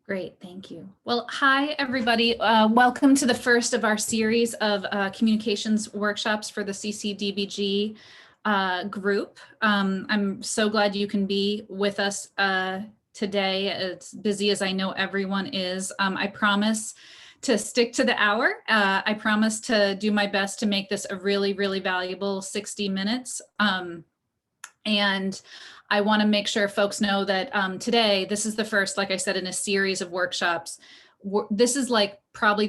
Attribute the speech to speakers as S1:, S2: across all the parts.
S1: Great, thank you. Well, hi, everybody. Welcome to the first of our series of communications workshops for the CCDBG group. I'm so glad you can be with us today, as busy as I know everyone is. I promise to stick to the hour. I promise to do my best to make this a really, really valuable 60 minutes. And I want to make sure folks know that today, this is the first, like I said, in a series of workshops. This is like probably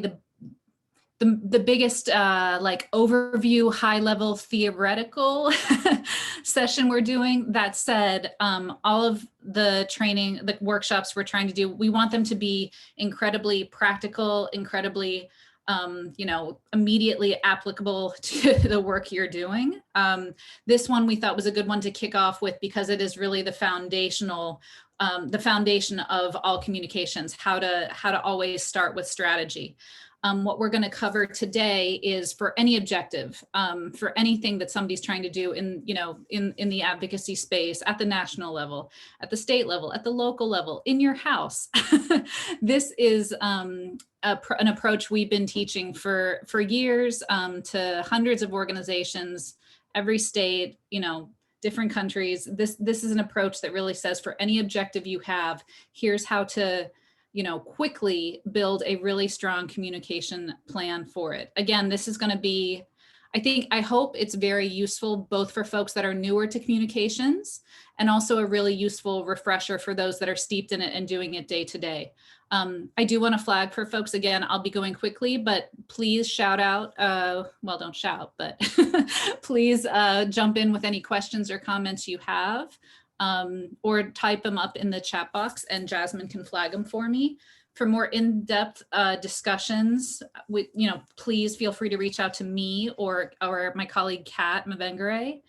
S1: the biggest like overview, high level theoretical session we're doing. That said, all of the training, the workshops we're trying to do, we want them to be incredibly practical, incredibly immediately applicable to the work you're doing. This one we thought was a good one to kick off with because it is really the foundation of all communications, how to always start with strategy. What we're going to cover today is for any objective, for anything that somebody's trying to do in the advocacy space, at the national level, at the state level, at the local level, in your house. This is an approach we've been teaching for years to hundreds of organizations, every state, different countries. This is an approach that really says for any objective you have, here's how to quickly build a really strong communication plan for it. Again, this is going to be, I hope it's very useful both for folks that are newer to communications and also a really useful refresher for those that are steeped in it and doing it day to day. I do want to flag for folks, again, I'll be going quickly, but please shout out, well, don't shout, but please jump in with any questions or comments you have. Or type them up in the chat box and Jasmine can flag them for me. For more in-depth discussions, please feel free to reach out to me or my colleague Kat Mavengere.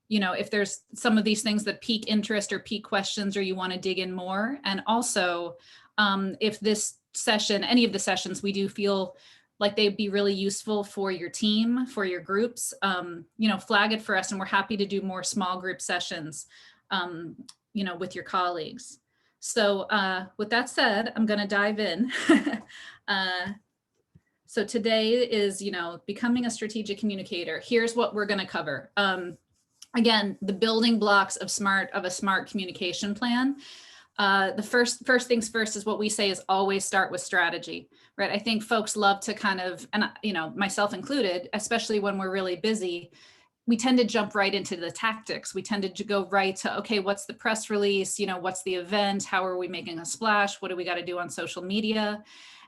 S1: If there's some of these things that pique interest or pique questions or you want to dig in more. And also, if this session, any of the sessions we do feel like they'd be really useful for your team, for your groups, flag it for us. And we're happy to do more small group sessions, with your colleagues. So with that said, I'm going to dive in. So today is, becoming a strategic communicator. Here's what we're going to cover. Again, the building blocks of a smart communication plan. The first things first is what we say is always start with strategy, right? I think folks love to kind of, and myself included, especially when we're really busy, we tend to jump right into the tactics. We tend to go right to, okay, what's the press release? What's the event? How are we making a splash? What do we got to do on social media?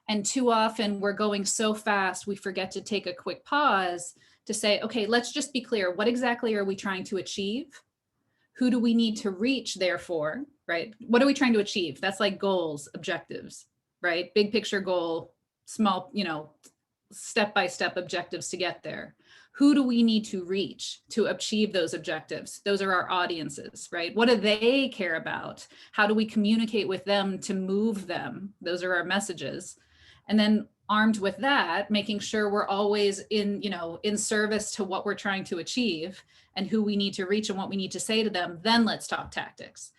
S1: And too often we're going so fast, we forget to take a quick pause to say, okay, let's just be clear. What exactly are we trying to achieve? Who do we need to reach, therefore, right? What are we trying to achieve? That's like goals, objectives, right? Big picture goal, small, step-by-step objectives to get there. Who do we need to reach to achieve those objectives? Those are our audiences, right? What do they care about? How do we communicate with them to move them? Those are our messages. And then armed with that, making sure we're always in service to what we're trying to achieve and who we need to reach and what we need to say to them, then let's talk tactics.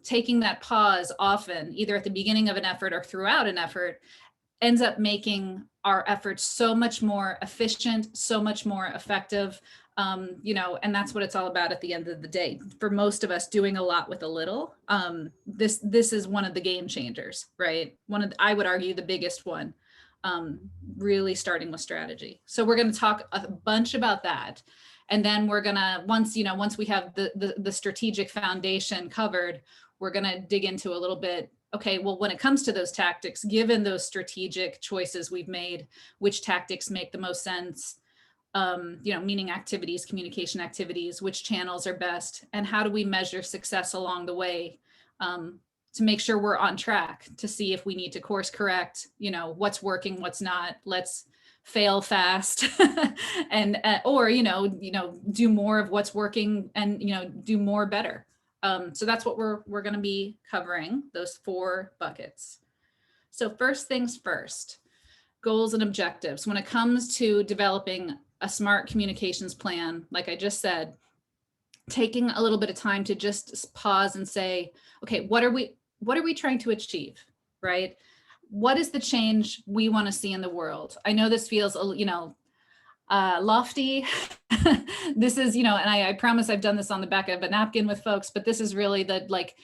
S1: Taking that pause often, either at the beginning of an effort or throughout an effort, ends up making our efforts so much more efficient, so much more effective, and that's what it's all about at the end of the day. For most of us, doing a lot with a little, this is one of the game changers, right? I would argue the biggest one. Really starting with strategy. So we're going to talk a bunch about that. And then we're going to, once we have the strategic foundation covered, we're going to dig into a little bit, okay, well, when it comes to those tactics, given those strategic choices we've made, which tactics make the most sense, meaning activities, communication activities, which channels are best, and how do we measure success along the way, to make sure we're on track, to see if we need to course correct, what's working, what's not. Let's fail fast and or do more of what's working and do more better. So that's what we're going to be covering, those 4 buckets. So first things first, goals and objectives. When it comes to developing a smart communications plan, like I just said, taking a little bit of time to just pause and say, okay, what are we what are we trying to achieve, right? What is the change we want to see in the world? I know this feels, lofty. This is, and I promise I've done this on the back of a napkin with folks, but this is really the, like,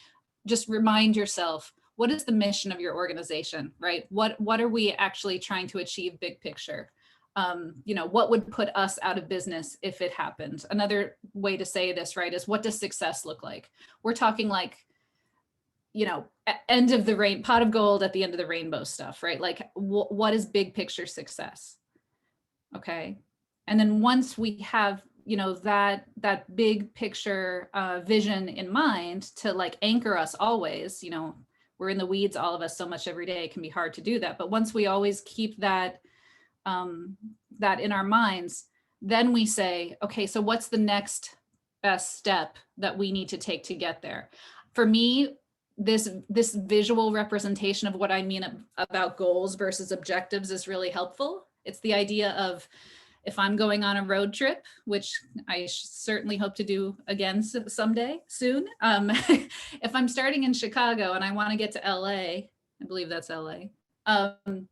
S1: just remind yourself, what is the mission of your organization, right? What are we actually trying to achieve big picture? What would put us out of business if it happened? Another way to say this, right, is what does success look like? We're talking like, end of the pot of gold at the end of the rainbow stuff, right? Like what is big picture success? Okay. And then once we have, that big picture vision in mind to like anchor us always, we're in the weeds, all of us, so much every day, it can be hard to do that. But once we always keep that, that in our minds, then we say, okay, so what's the next best step that we need to take to get there? For me, this visual representation of what I mean about goals versus objectives is really helpful. It's the idea of, if I'm going on a road trip, which I certainly hope to do again someday soon. If I'm starting in Chicago and I want to get to LA, I believe that's LA. I'm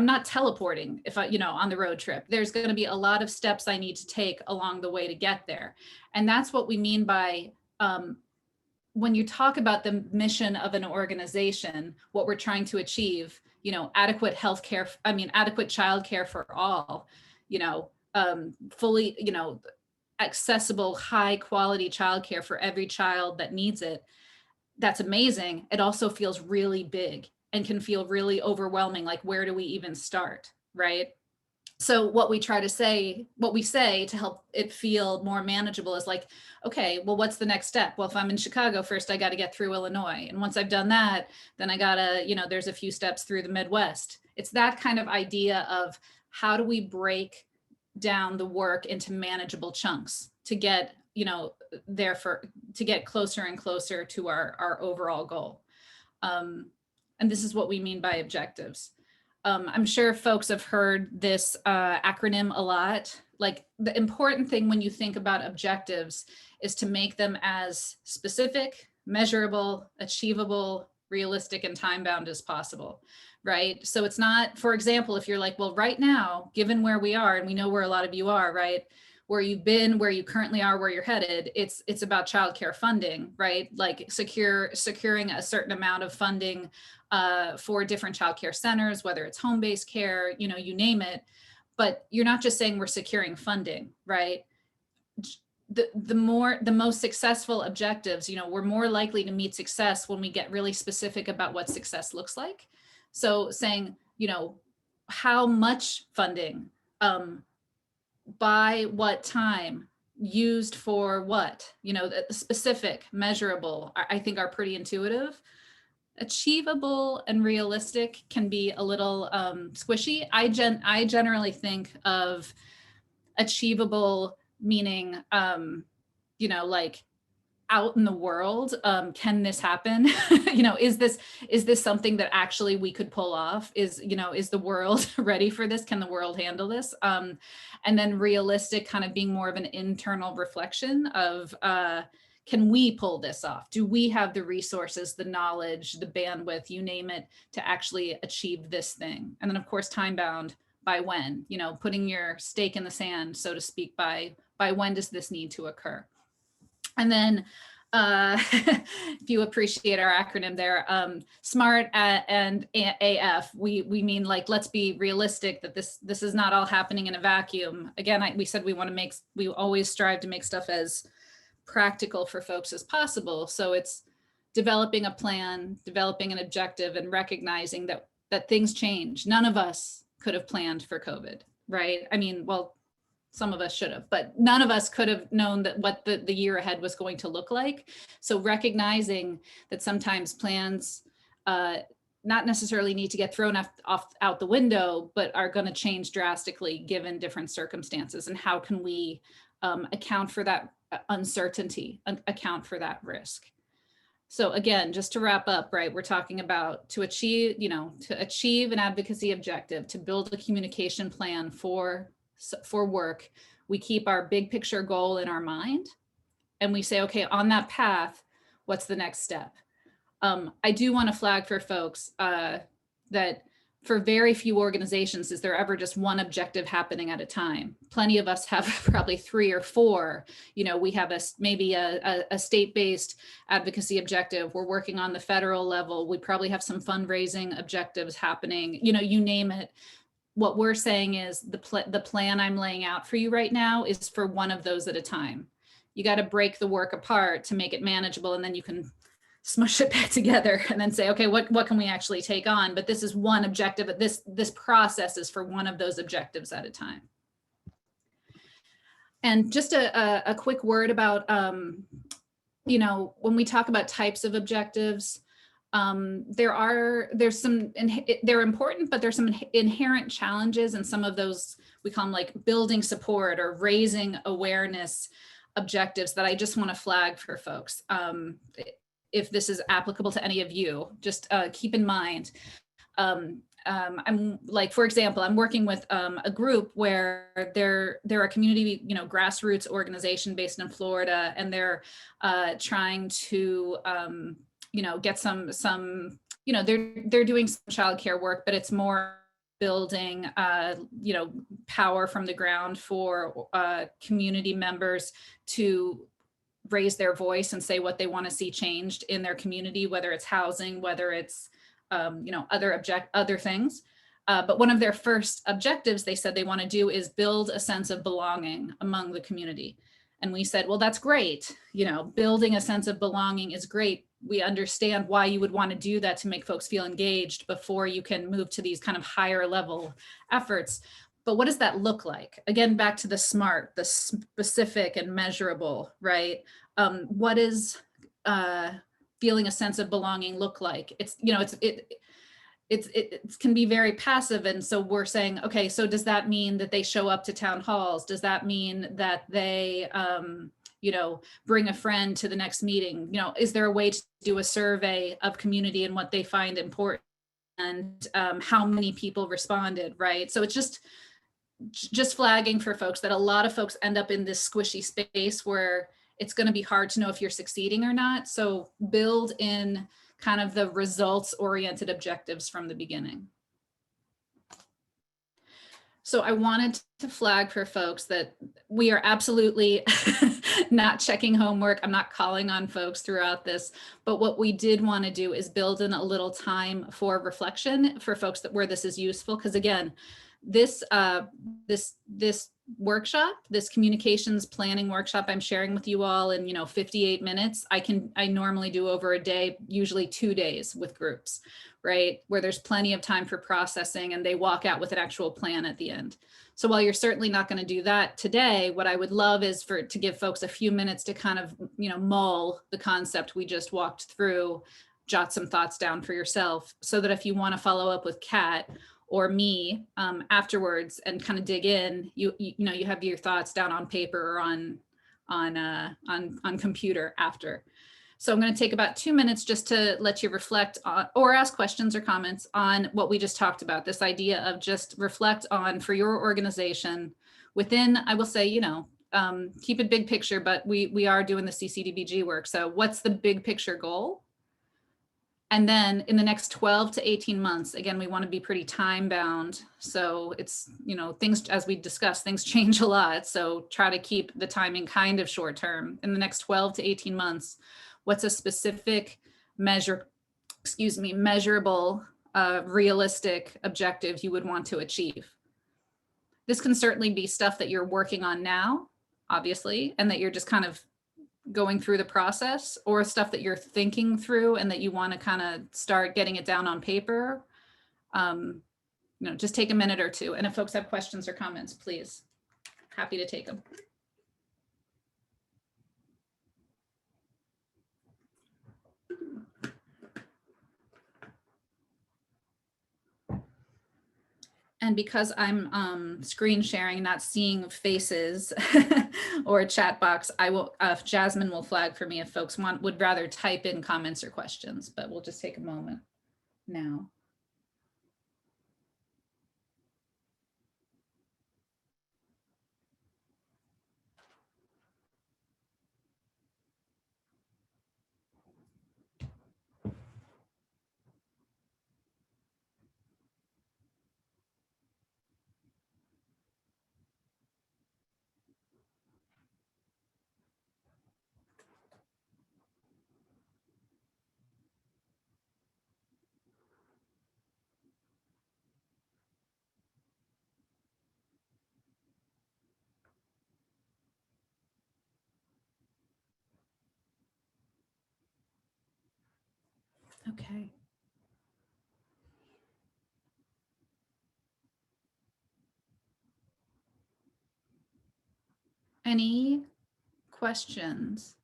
S1: not teleporting if on the road trip. There's going to be a lot of steps I need to take along the way to get there. And that's what we mean by, when you talk about the mission of an organization, what we're trying to achieve, adequate healthcare, adequate childcare for all, fully, accessible, high quality childcare for every child that needs it. That's amazing. It also feels really big and can feel really overwhelming. Like, where do we even start, right? So what we say to help it feel more manageable is like, okay, well, what's the next step? Well, if I'm in Chicago first, I got to get through Illinois. And once I've done that, then I gotta, there's a few steps through the Midwest. It's that kind of idea of how do we break down the work into manageable chunks to get, to get closer and closer to our overall goal. And this is what we mean by objectives. I'm sure folks have heard this acronym a lot. Like, the important thing when you think about objectives is to make them as specific, measurable, achievable, realistic, and time-bound as possible, right? So it's not, for example, if you're like, well, right now, given where we are, and we know where a lot of you are, right? Where you've been, where you currently are, where you're headed, it's about childcare funding, right? Like securing a certain amount of funding for different childcare centers, whether it's home-based care, you name it. But you're not just saying we're securing funding, right? The most successful objectives, we're more likely to meet success when we get really specific about what success looks like. So saying, how much funding, by what time, used for what, specific, measurable, I think are pretty intuitive. Achievable and realistic can be a little squishy. I generally think of achievable meaning, like out in the world, can this happen? Is this something that actually we could pull off? Is the world ready for this? Can the world handle this? And then realistic kind of being more of an internal reflection of, can we pull this off? Do we have the resources, the knowledge, the bandwidth, you name it, to actually achieve this thing? And then of course, time bound by when, putting your stake in the sand, so to speak, by when does this need to occur? And then if you appreciate our acronym there, SMART and AF, we mean like, let's be realistic that this is not all happening in a vacuum. Again, we said we always strive to make stuff as practical for folks as possible. So it's developing a plan, developing an objective, and recognizing that things change. None of us could have planned for COVID, right? Well, some of us should have, but none of us could have known that what the year ahead was going to look like. So recognizing that sometimes plans not necessarily need to get thrown out the window, but are going to change drastically given different circumstances. And how can we account for that uncertainty, account for that risk? So again, just to wrap up, right, we're talking about to achieve an advocacy objective, to build a communication plan for work. We keep our big picture goal in our mind, and we say, okay, on that path, What's the next step? I do want to flag for folks that for very few organizations is there ever just one objective happening at a time. Plenty of us have probably 3 or 4. You know, we have maybe a state-based advocacy objective. We're working on the federal level. We probably have some fundraising objectives happening. You know, you name it. What we're saying is the plan I'm laying out for you right now is for one of those at a time. You got to break the work apart to make it manageable, and then you can smush it back together and then say, okay, what can we actually take on? But this is one objective. This process is for one of those objectives at a time. And just a quick word about, you know, when we talk about types of objectives, they're important, but there's some inherent challenges, and some of those we call them like building support or raising awareness objectives that I just want to flag for folks. If this is applicable to any of you, just keep in mind. I'm like, for example, I'm working with a group where they're a community, you know, grassroots organization based in Florida, and they're trying to, you know, get some, you know, they're doing some childcare work, but it's more building, you know, power from the ground for community members to raise their voice and say what they want to see changed in their community, whether it's housing, whether it's, you know, other things. But one of their first objectives they said they want to do is build a sense of belonging among the community. And we said, well, that's great. You know, building a sense of belonging is great. We understand why you would want to do that, to make folks feel engaged before you can move to these kind of higher level efforts. But what does that look like? Again, back to the SMART, the specific and measurable, right? What is feeling a sense of belonging look like? It's, you know, it can be very passive. And so we're saying, okay, so does that mean that they show up to town halls? Does that mean that they, you know, bring a friend to the next meeting? You know, is there a way to do a survey of community and what they find important, and how many people responded, right? So it's just flagging for folks that a lot of folks end up in this squishy space where it's going to be hard to know if you're succeeding or not. So build in kind of the results oriented objectives from the beginning. So I wanted to flag for folks that we are absolutely not checking homework. I'm not calling on folks throughout this, but what we did want to do is build in a little time for reflection for folks that where this is useful. Because again, this workshop, this communications planning workshop I'm sharing with you all in, you know, 58 minutes, I normally do over a day, usually 2 days with groups, right? Where there's plenty of time for processing and they walk out with an actual plan at the end. So while you're certainly not going to do that today, what I would love is to give folks a few minutes to kind of, you know, mull the concept we just walked through, jot some thoughts down for yourself, so that if you want to follow up with Kat or me afterwards and kind of dig in, you know, you have your thoughts down on paper or on computer after. So I'm going to take about 2 minutes just to let you reflect on, or ask questions or comments on what we just talked about, this idea of just reflect on for your organization within, I will say, you know, keep it big picture, but we are doing the CCDBG work. So what's the big picture goal? And then in the next 12 to 18 months, again, we want to be pretty time bound. So it's, you know, things, as we discussed, things change a lot. So try to keep the timing kind of short term. In the next 12 to 18 months, what's a specific measurable, realistic objective you would want to achieve? This can certainly be stuff that you're working on now, obviously, and that you're just kind of going through the process, or stuff that you're thinking through and that you want to kind of start getting it down on paper. You know, just take a minute or two. And if folks have questions or comments, please, happy to take them. And because I'm screen sharing, not seeing faces or a chat box, I will, Jasmine will flag for me if folks would rather type in comments or questions, but we'll just take a moment now. Okay. Any questions?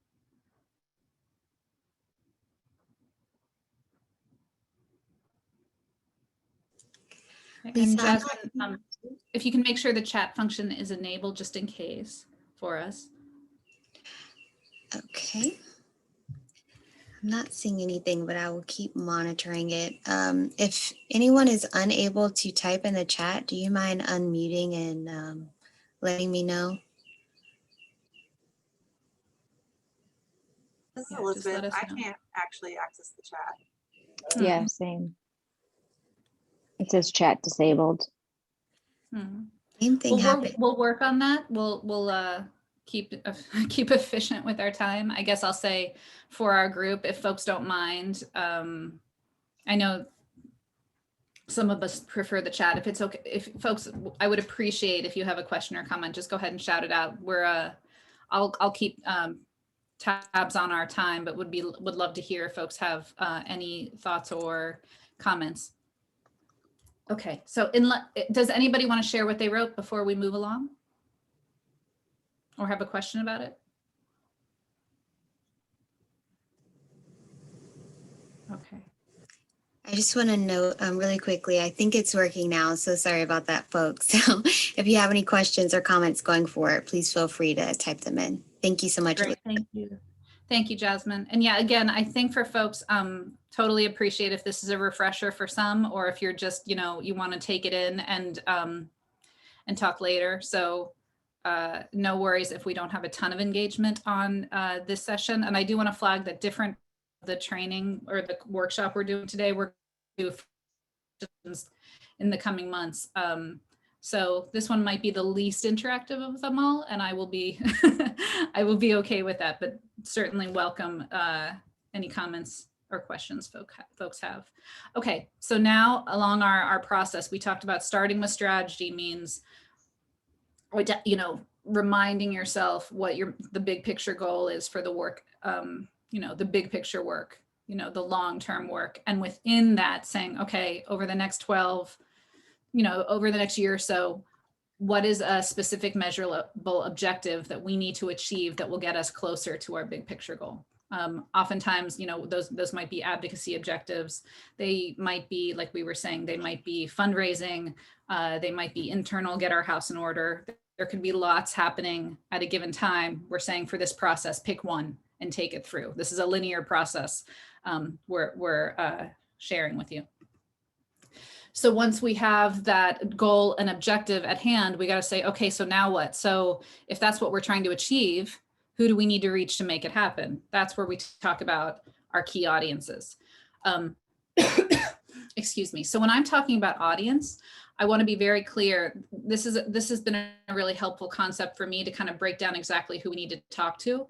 S1: And Jasmine, if you can make sure the chat function is enabled just in case for us.
S2: Okay. I'm not seeing anything, but I will keep monitoring it. If anyone is unable to type in the chat, do you mind unmuting and letting me know?
S3: This is
S1: Yeah,
S3: Elizabeth. I
S1: know.
S3: can't actually access the chat.
S4: Yeah, same. It says chat disabled.
S2: Same thing happened.
S1: We'll work on that. We'll keep efficient with our time. I guess I'll say for our group, if folks don't mind, I know some of us prefer the chat. If it's okay, if folks, I would appreciate if you have a question or comment, just go ahead and shout it out. I'll keep tabs on our time, but would love to hear if folks have any thoughts or comments. Okay, so does anybody want to share what they wrote before we move along? Or have a question about it? Okay.
S2: I just want to note really quickly, I think it's working now. So sorry about that, folks. So if you have any questions or comments going forward, please feel free to type them in. Thank you so much.
S1: Great, thank you. Thank you, Jasmine. And yeah, again, I think for folks, totally appreciate if this is a refresher for some, or if you're just, you want to take it in and talk later. So no worries if we don't have a ton of engagement on this session. And I do want to flag that different the training or the workshop we're doing today, we're doing in the coming months. So this one might be the least interactive of them all, and I will be I will be okay with that, but certainly welcome any comments or questions folks have. Okay, so now along our process, we talked about starting with strategy means, reminding yourself what the big picture goal is for the work, the big picture work, the long-term work. And within that saying, okay, over the next 12, over the next year or so, what is a specific measurable objective that we need to achieve that will get us closer to our big picture goal? Oftentimes, those might be advocacy objectives. They might be, like we were saying, they might be fundraising. They might be internal, get our house in order. There could be lots happening at a given time. We're saying for this process, pick one and take it through. This is a linear process we're sharing with you. So once we have that goal and objective at hand, we got to say, okay, so now what? So if that's what we're trying to achieve, who do we need to reach to make it happen? That's where we talk about our key audiences. Excuse me. So when I'm talking about audience, I want to be very clear. This has been a really helpful concept for me to kind of break down exactly who we need to talk to.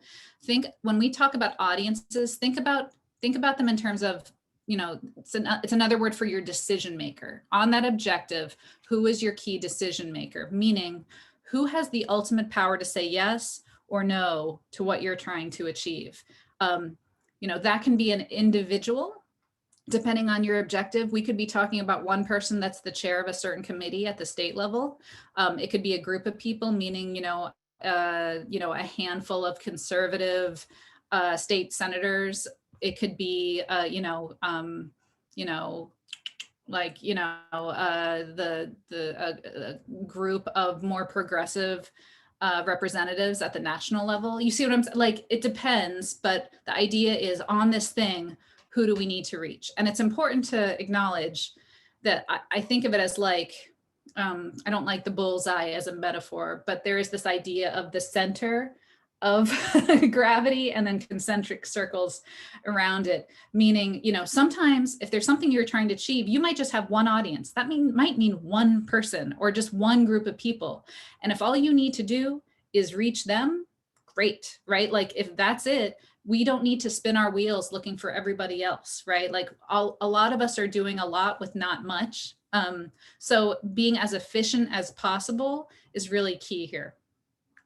S1: When we talk about audiences, think about them in terms of, it's another word for your decision maker. On that objective, who is your key decision maker? Meaning, who has the ultimate power to say yes or no to what you're trying to achieve? That can be an individual. Depending on your objective, we could be talking about one person that's the chair of a certain committee at the state level. It could be a group of people, meaning, a handful of conservative state senators. It could be, the group of more progressive representatives at the national level. You see what I'm saying? Like, it depends, but the idea is on this thing, who do we need to reach? And it's important to acknowledge that I think of it as like, I don't like the bullseye as a metaphor, but there is this idea of the center of gravity and then concentric circles around it. Meaning, sometimes if there's something you're trying to achieve, you might just have one audience. That might mean one person or just one group of people. And if all you need to do is reach them, great, right? Like if that's it, we don't need to spin our wheels looking for everybody else, right? Like a lot of us are doing a lot with not much. So being as efficient as possible is really key here.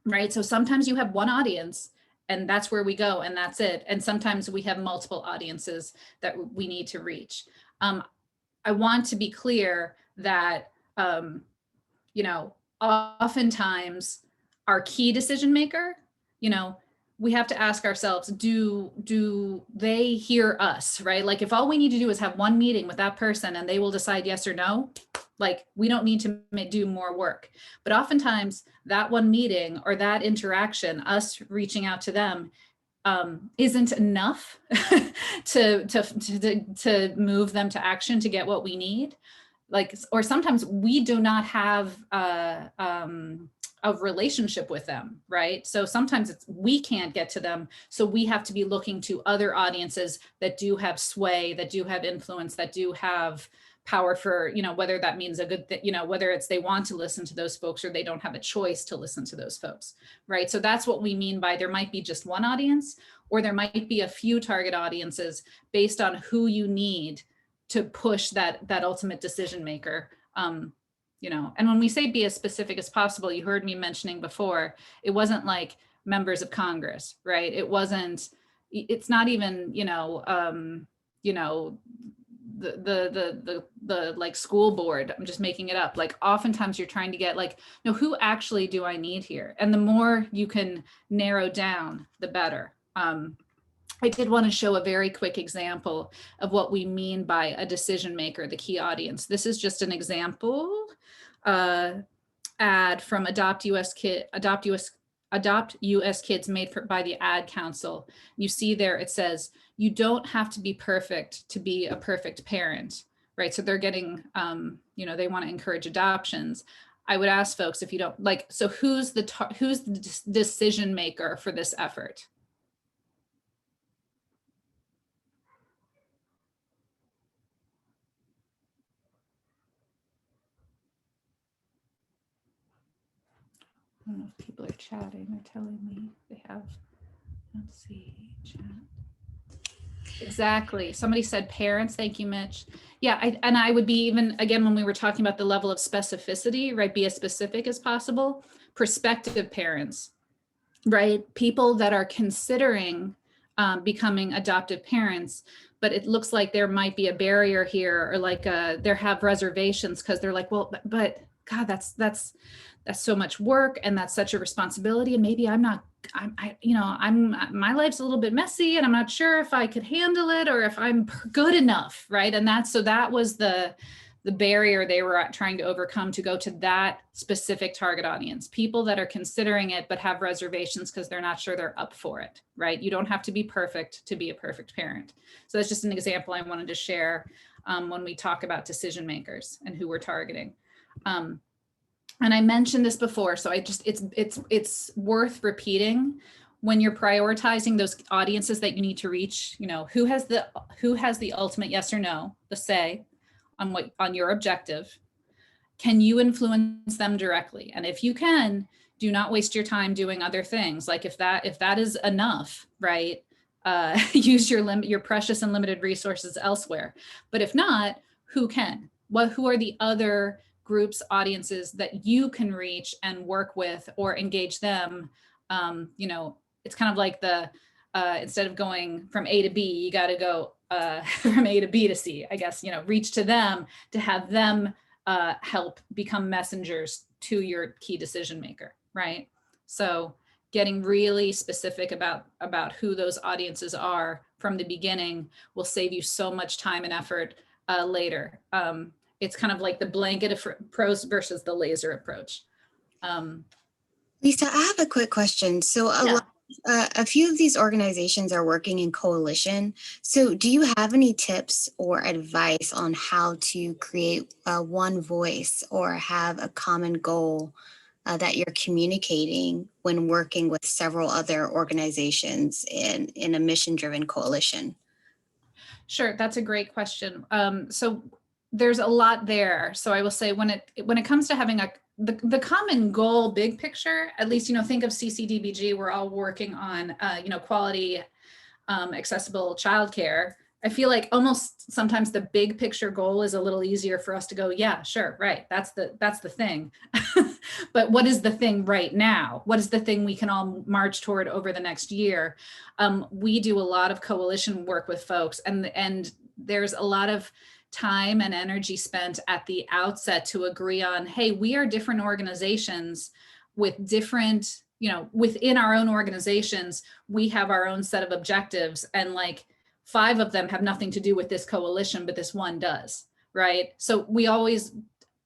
S1: Right. So sometimes you have one audience and that's where we go, and that's it. And sometimes we have multiple audiences that we need to reach. I want to be clear that, you know, oftentimes our key decision maker, you know, we have to ask ourselves, do they hear us, right? Like if all we need to do is have one meeting with that person and they will decide yes or no, like we don't need to do more work. But oftentimes that one meeting or that interaction, us reaching out to them, isn't enough to move them to action to get what we need. Like, or sometimes we do not have a relationship with them, right? So sometimes we can't get to them. So we have to be looking to other audiences that do have sway, that do have influence, that do have power for, you know, whether that means a good thing, you know, whether it's they want to listen to those folks or they don't have a choice to listen to those folks, right? So that's what we mean by there might be just one audience, or there might be a few target audiences based on who you need to push that ultimate decision maker. You know, and when we say be as specific as possible, you heard me mentioning before, it wasn't like members of Congress, right? It wasn't, it's not even, the like school board. I'm just making it up. Like oftentimes you're trying to get like, no, who actually do I need here? And the more you can narrow down, the better. I did want to show a very quick example of what we mean by a decision maker, the key audience. This is just an example ad from Adopt US Kids made by the Ad Council. You see there, it says, you don't have to be perfect to be a perfect parent, right? So they're getting, they want to encourage adoptions. I would ask folks if you don't like, so who's the decision maker for this effort? I don't know if people are chatting or telling me they have, let's see, chat. Exactly. Somebody said parents. Thank you, Mitch. Yeah, I would be even, again, when we were talking about the level of specificity, right, be as specific as possible. Prospective parents, right? People that are considering becoming adoptive parents, but it looks like there might be a barrier here, or like they have reservations because they're like, well, but God, that's so much work and that's such a responsibility. And maybe my life's a little bit messy and I'm not sure if I could handle it or if I'm good enough. Right. And that was the barrier they were trying to overcome to go to that specific target audience, people that are considering it, but have reservations because they're not sure they're up for it. Right. You don't have to be perfect to be a perfect parent. So that's just an example I wanted to share when we talk about decision makers and who we're targeting. And I mentioned this before, so it's worth repeating when you're prioritizing those audiences that you need to reach. You know, who has the ultimate yes or no, the say on your objective. Can you influence them directly? And if you can, do not waste your time doing other things. Like if that is enough, right? Use your precious and limited resources elsewhere. But if not, who can? Who are the other groups, audiences that you can reach and work with or engage them? It's kind of like instead of going from A to B, you got to go from A to B to C, I guess, reach to them to have them help become messengers to your key decision maker, right? So getting really specific about who those audiences are from the beginning will save you so much time and effort later. It's kind of like the blanket approach versus the laser approach.
S2: Lisa, I have a quick question. So a few of these organizations are working in coalition. So do you have any tips or advice on how to create one voice or have a common goal that you're communicating when working with several other organizations in a mission-driven coalition?
S1: Sure, that's a great question. So there's a lot there. So I will say when it comes to having the common goal, big picture, at least, think of CCDBG, we're all working on, quality, accessible childcare. I feel like almost sometimes the big picture goal is a little easier for us to go, yeah, sure, right, that's the thing. But what is the thing right now? What is the thing we can all march toward over the next year? We do a lot of coalition work with folks, and there's a lot of time and energy spent at the outset to agree on, hey, we are different organizations with different, within our own organizations, we have our own set of objectives, and like 5 of them have nothing to do with this coalition, but this one does, right? So we always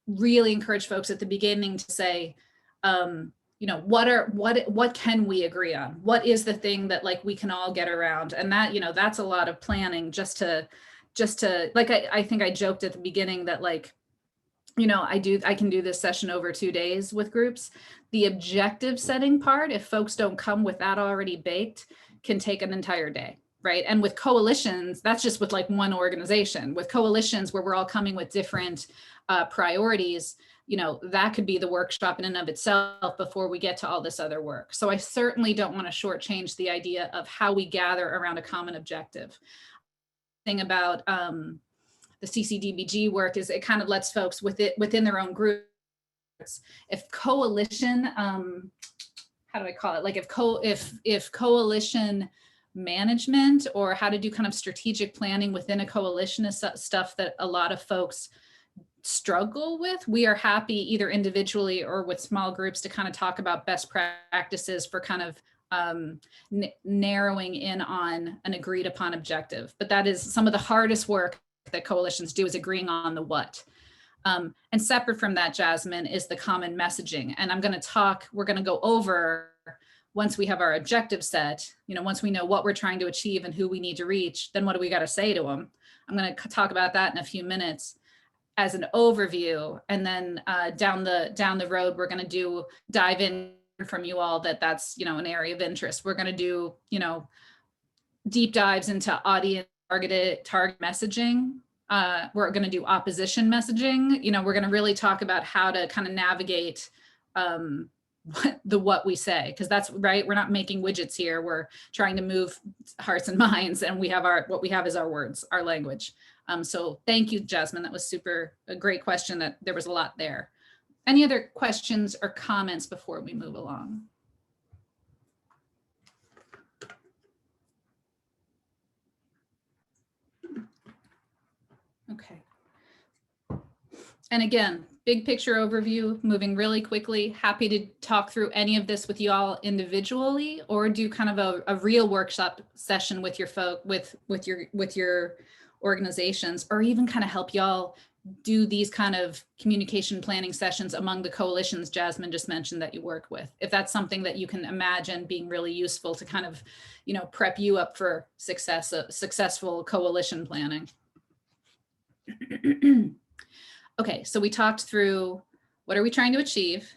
S1: really encourage folks at the beginning to say, what can we agree on? What is the thing that like we can all get around? And that, that's a lot of planning just to like, I think I joked at the beginning that like, I can do this session over 2 days with groups. The objective setting part, if folks don't come with that already baked, can take an entire day. Right. And with coalitions, that's just with like one organization. With coalitions where we're all coming with different priorities, that could be the workshop in and of itself before we get to all this other work. So I certainly don't want to shortchange the idea of how we gather around a common objective. Thing about the CCDBG work is it kind of lets folks within their own groups. If coalition, how do I call it? Like if coalition management or how to do kind of strategic planning within a coalition is stuff that a lot of folks struggle with, we are happy either individually or with small groups to kind of talk about best practices for kind of narrowing in on an agreed upon objective. But that is some of the hardest work that coalitions do, is agreeing on the what. And separate from that, Jasmine, is the common messaging. And we're going to go over, once we have our objective set, once we know what we're trying to achieve and who we need to reach, then what do we got to say to them? I'm going to talk about that in a few minutes as an overview. And then down the road, we're going to dive in from you all that's, an area of interest. We're going to do, deep dives into audience target messaging. We're going to do opposition messaging. We're going to really talk about how to kind of navigate what we say, because that's right. We're not making widgets here. We're trying to move hearts and minds, and what we have is our words, our language. So thank you, Jasmine. That was a great question. That there was a lot there. Any other questions or comments before we move along? Okay. And again, big picture overview, moving really quickly. Happy to talk through any of this with you all individually, or do kind of a real workshop session with your with your organizations, or even kind of help y'all do these kind of communication planning sessions among the coalitions Jasmine just mentioned that you work with. If that's something that you can imagine being really useful to kind of, prep you up for successful coalition planning. Okay, so we talked through what are we trying to achieve,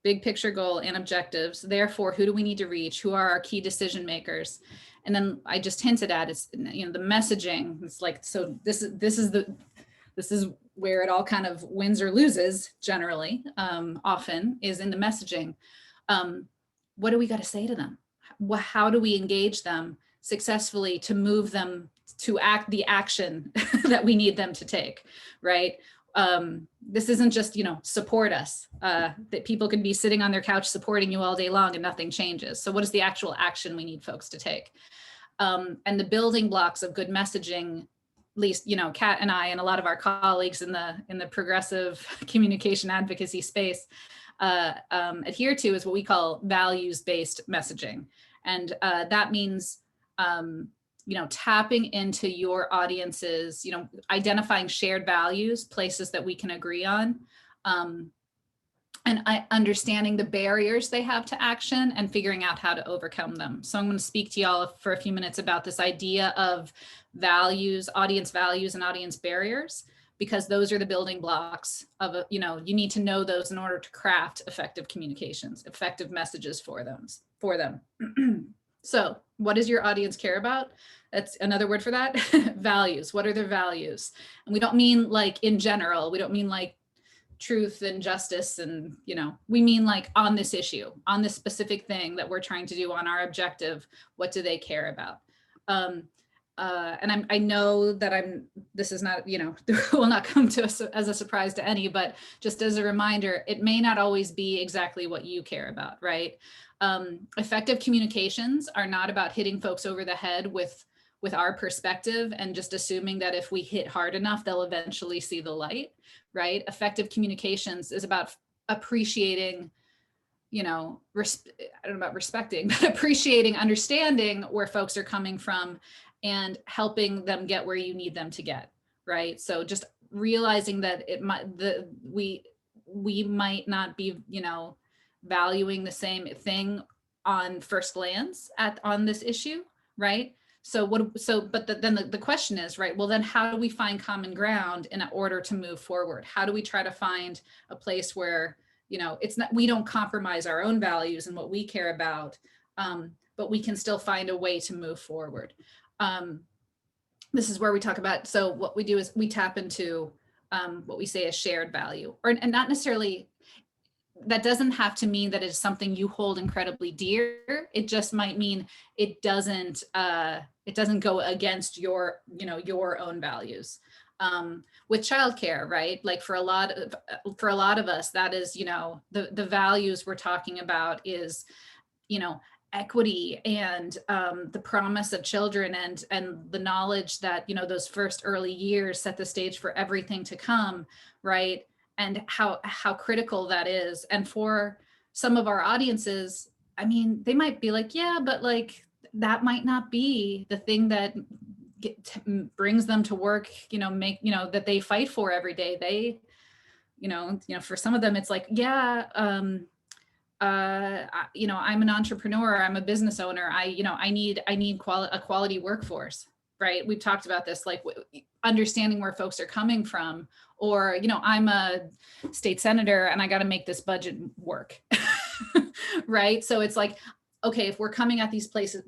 S1: big picture goal and objectives. Therefore, who do we need to reach? Who are our key decision makers? And then I just hinted at it's the messaging. It's like, so this is where it all kind of wins or loses generally, often is in the messaging. What do we got to say to them? How do we engage them successfully to move them to the action that we need them to take, right? This isn't just, support us, that people can be sitting on their couch supporting you all day long and nothing changes. So what is the actual action we need folks to take? And the building blocks of good messaging, at least, Kat and I and a lot of our colleagues in the progressive communication advocacy space adhere to, is what we call values-based messaging. And that means, tapping into your audiences, identifying shared values, places that we can agree on, and understanding the barriers they have to action and figuring out how to overcome them. So I'm going to speak to y'all for a few minutes about this idea of values, audience values and audience barriers, because those are the building blocks of, you need to know those in order to craft effective communications, effective messages for them. So what does your audience care about? That's another word for that. Values. What are their values? And we don't mean like in general, we don't mean like truth and justice and, we mean like on this issue, on this specific thing that we're trying to do on our objective, what do they care about? and I know that this is not, will not come to us as a surprise to any, but just as a reminder, it may not always be exactly what you care about, right? Effective communications are not about hitting folks over the head with our perspective and just assuming that if we hit hard enough, they'll eventually see the light, right? Effective communications is about appreciating, I don't know about respecting, but appreciating, understanding where folks are coming from and helping them get where you need them to get, right? So just realizing that we might not be, valuing the same thing on first glance on this issue, right? Then the question is, right, well, then how do we find common ground in order to move forward? How do we try to find a place where, it's not, we don't compromise our own values and what we care about, but we can still find a way to move forward. This is where we talk about, so what we do is we tap into what we say is shared value, and not necessarily, that doesn't have to mean that it's something you hold incredibly dear. It just might mean it doesn't go against your own values. With childcare, right? Like for a lot of us, that is, the values we're talking about is, equity and the promise of children and the knowledge that, those first early years set the stage for everything to come, right? And how critical that is. And for some of our audiences, I mean, they might be like, yeah, but like, that might not be the thing that brings them to work, that they fight for every day. They, for some of them, it's like, yeah, I'm an entrepreneur, I'm a business owner. I need a quality workforce, right? We've talked about this, like understanding where folks are coming from, or, I'm a state senator and I got to make this budget work, right? So it's like, okay, if we're coming at these places,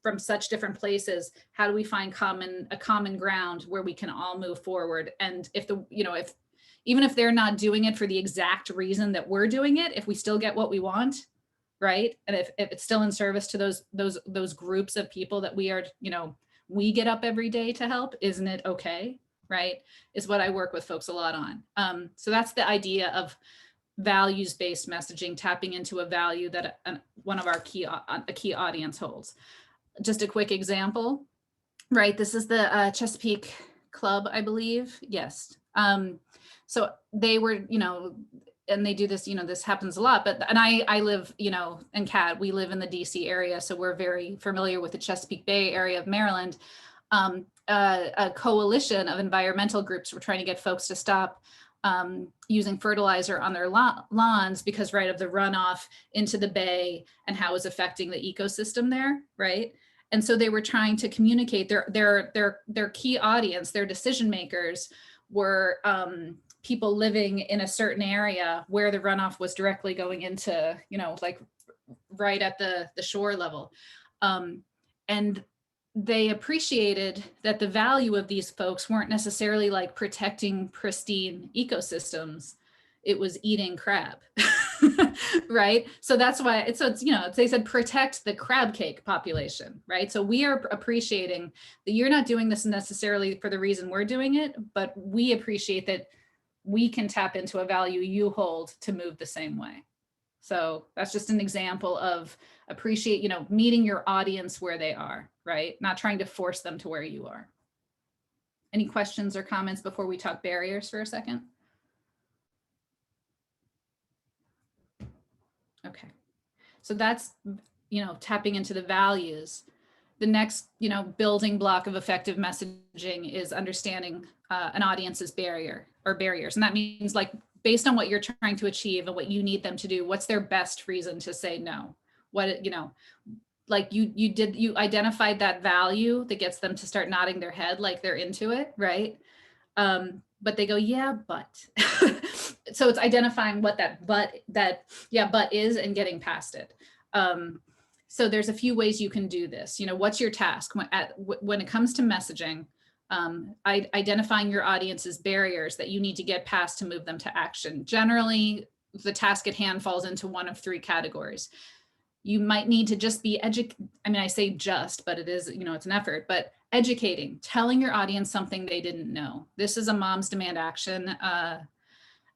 S1: from such different places, how do we find a common ground where we can all move forward? And if even if they're not doing it for the exact reason that we're doing it, if we still get what we want, right? And if it's still in service to those groups of people that we are, we get up every day to help, isn't it okay? Right? Is what I work with folks a lot on. So that's the idea of values-based messaging, tapping into a value that one of our key audience holds. Just a quick example, right? This is the Chesapeake Club, I believe. Yes. So they were, and they do this, this happens a lot, and I live, in CAD, we live in the DC area. So we're very familiar with the Chesapeake Bay area of Maryland. A coalition of environmental groups were trying to get folks to stop using fertilizer on their lawns because, right, of the runoff into the bay and how it's affecting the ecosystem there, right? And so they were trying to communicate their key audience, their decision makers were people living in a certain area where the runoff was directly going into, like right at the shore level. And they appreciated that the value of these folks weren't necessarily like protecting pristine ecosystems. It was eating crab, right? So that's why they said protect the crab cake population, right? So we are appreciating that you're not doing this necessarily for the reason we're doing it, but we appreciate that we can tap into a value you hold to move the same way. So that's just an example of appreciate, meeting your audience where they are, right? Not trying to force them to where you are. Any questions or comments before we talk barriers for a second? Okay. So that's, tapping into the values. The next, building block of effective messaging is understanding an audience's barriers. And that means like, based on what you're trying to achieve and what you need them to do, what's their best reason to say no? Like you identified that value that gets them to start nodding their head like they're into it, right? But they go, yeah, but. So it's identifying what that but is and getting past it. So there's a few ways you can do this. What's your task when it comes to messaging? Identifying your audience's barriers that you need to get past to move them to action. Generally, the task at hand falls into one of three categories. you might need to just be I mean, I say just, but it is, it's an effort, but educating, telling your audience something they didn't know. This is a Moms Demand Action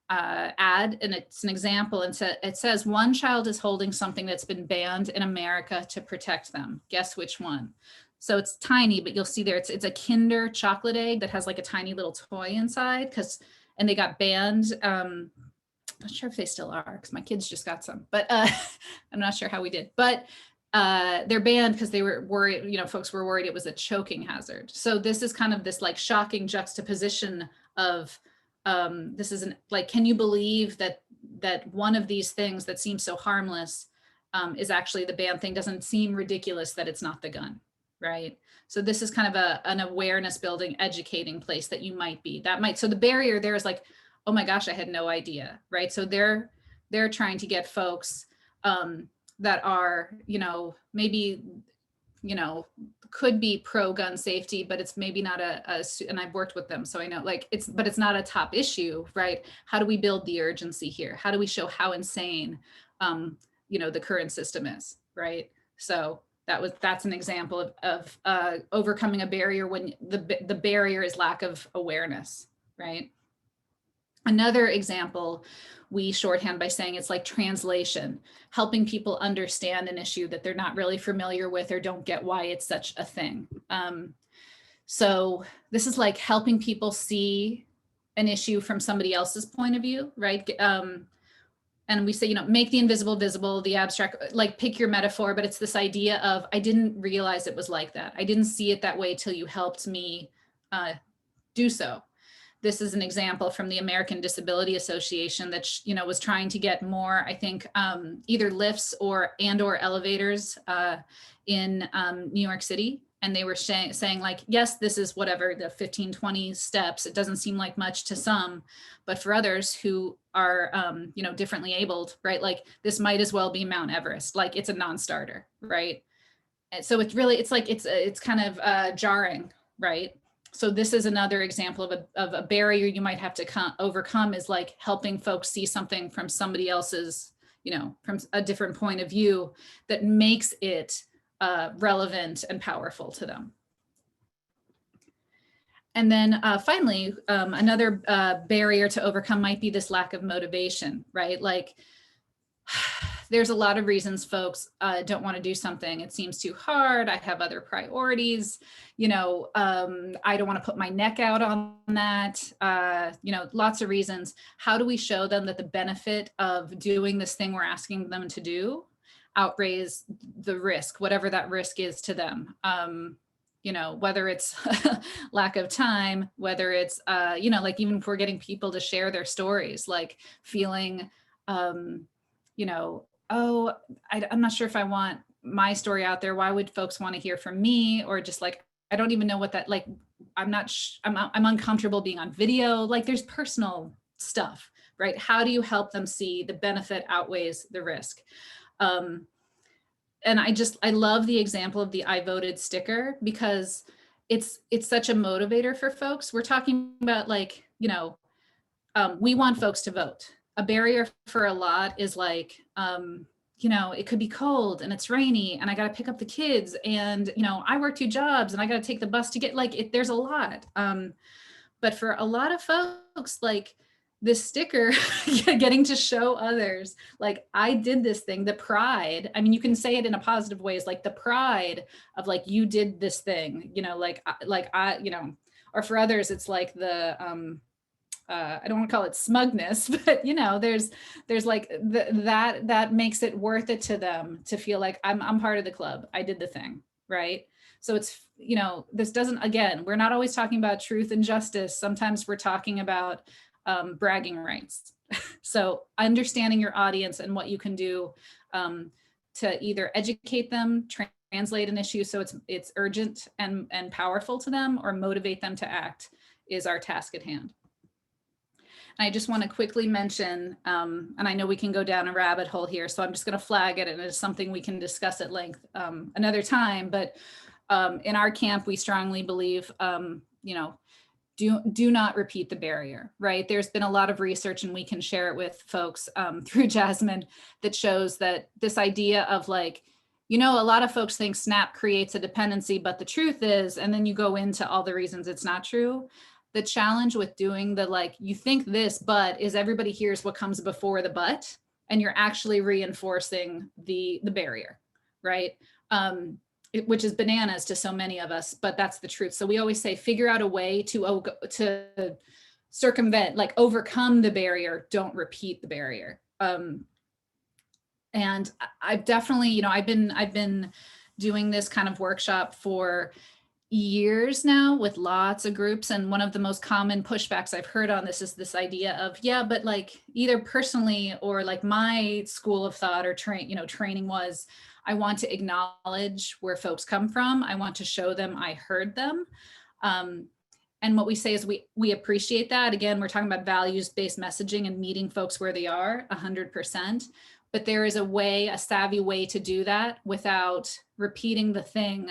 S1: ad, and it's an example. And it says, one child is holding something that's been banned in America to protect them. Guess which one? So it's tiny, but you'll see there, it's a Kinder chocolate egg that has like a tiny little toy inside, and they got banned. I'm not sure if they still are, because my kids just got some, but I'm not sure how we did, but they're banned because they were worried, folks were worried it was a choking hazard. So this is kind of this like shocking juxtaposition of this isn't like, can you believe that one of these things that seems so harmless is actually the banned thing? Doesn't seem ridiculous that it's not the gun, right? So this is kind of an awareness building, educating place that you might be. So the barrier there is like, oh my gosh, I had no idea, right? So they're trying to get folks that are, maybe, could be pro gun safety, but it's maybe not and I've worked with them, so I know but it's not a top issue, right? How do we build the urgency here? How do we show how insane, the current system is, right? So that's an example of overcoming a barrier when the barrier is lack of awareness, right? Another example, we shorthand by saying it's like translation, helping people understand an issue that they're not really familiar with or don't get why it's such a thing. So this is like helping people see an issue from somebody else's point of view, right? And we say, make the invisible visible, the abstract, like pick your metaphor, but it's this idea of, I didn't realize it was like that. I didn't see it that way till you helped me do so. This is an example from the American Disability Association that, was trying to get more, I think, either lifts or elevators in New York City. And they were saying like, yes, this is whatever the 15, 20 steps. It doesn't seem like much to some, but for others who are, differently abled, right? Like this might as well be Mount Everest. Like it's a non-starter, right? And so it's kind of jarring, right? So this is another example of a barrier you might have to overcome, is like helping folks see something from somebody else's, from a different point of view that makes it relevant and powerful to them. And then finally, another barrier to overcome might be this lack of motivation, right? Like there's a lot of reasons folks don't want to do something. It seems too hard. I have other priorities. I don't want to put my neck out on that. Lots of reasons. How do we show them that the benefit of doing this thing we're asking them to do outweighs the risk, whatever that risk is to them? Whether it's lack of time, whether it's, like even if we're getting people to share their stories, like feeling, oh, I'm not sure if I want my story out there. Why would folks want to hear from me? Or just like, I don't even know what that, like, I'm uncomfortable being on video. Like there's personal stuff, right? How do you help them see the benefit outweighs the risk? And I love the example of the I voted sticker, because it's such a motivator for folks. We're talking about like, we want folks to vote. A barrier for a lot is like, it could be cold and it's rainy and I got to pick up the kids and, I work 2 jobs and I got to take the bus to get there's a lot. But for a lot of folks, like this sticker, getting to show others, like I did this thing, the pride, I mean, you can say it in a positive way, is like the pride of like, you did this thing, or for others, it's like the, I don't want to call it smugness, but there's like that makes it worth it to them to feel like I'm part of the club. I did the thing, right? So it's, this doesn't, again, we're not always talking about truth and justice. Sometimes we're talking about bragging rights. So understanding your audience and what you can do to either educate them, translate an issue so it's urgent and powerful to them, or motivate them to act, is our task at hand. I just want to quickly mention, and I know we can go down a rabbit hole here, so I'm just going to flag it, and it's something we can discuss at length another time. But in our camp, we strongly believe, do not repeat the barrier, right? There's been a lot of research, and we can share it with folks through Jasmine, that shows that this idea of like, a lot of folks think SNAP creates a dependency, but the truth is, and then you go into all the reasons it's not true. The challenge with doing the like, you think this, but is everybody hears what comes before the but, and you're actually reinforcing the barrier, right? Which is bananas to so many of us, but that's the truth. So we always say, figure out a way to circumvent, like overcome the barrier, don't repeat the barrier. And I've definitely, I've been doing this kind of workshop for years now with lots of groups. And one of the most common pushbacks I've heard on this is this idea of, yeah, but like either personally or like my school of thought or training was, I want to acknowledge where folks come from. I want to show them I heard them. And what we say is we appreciate that. Again, we're talking about values-based messaging and meeting folks where they are 100%. But there is a savvy way to do that without repeating the thing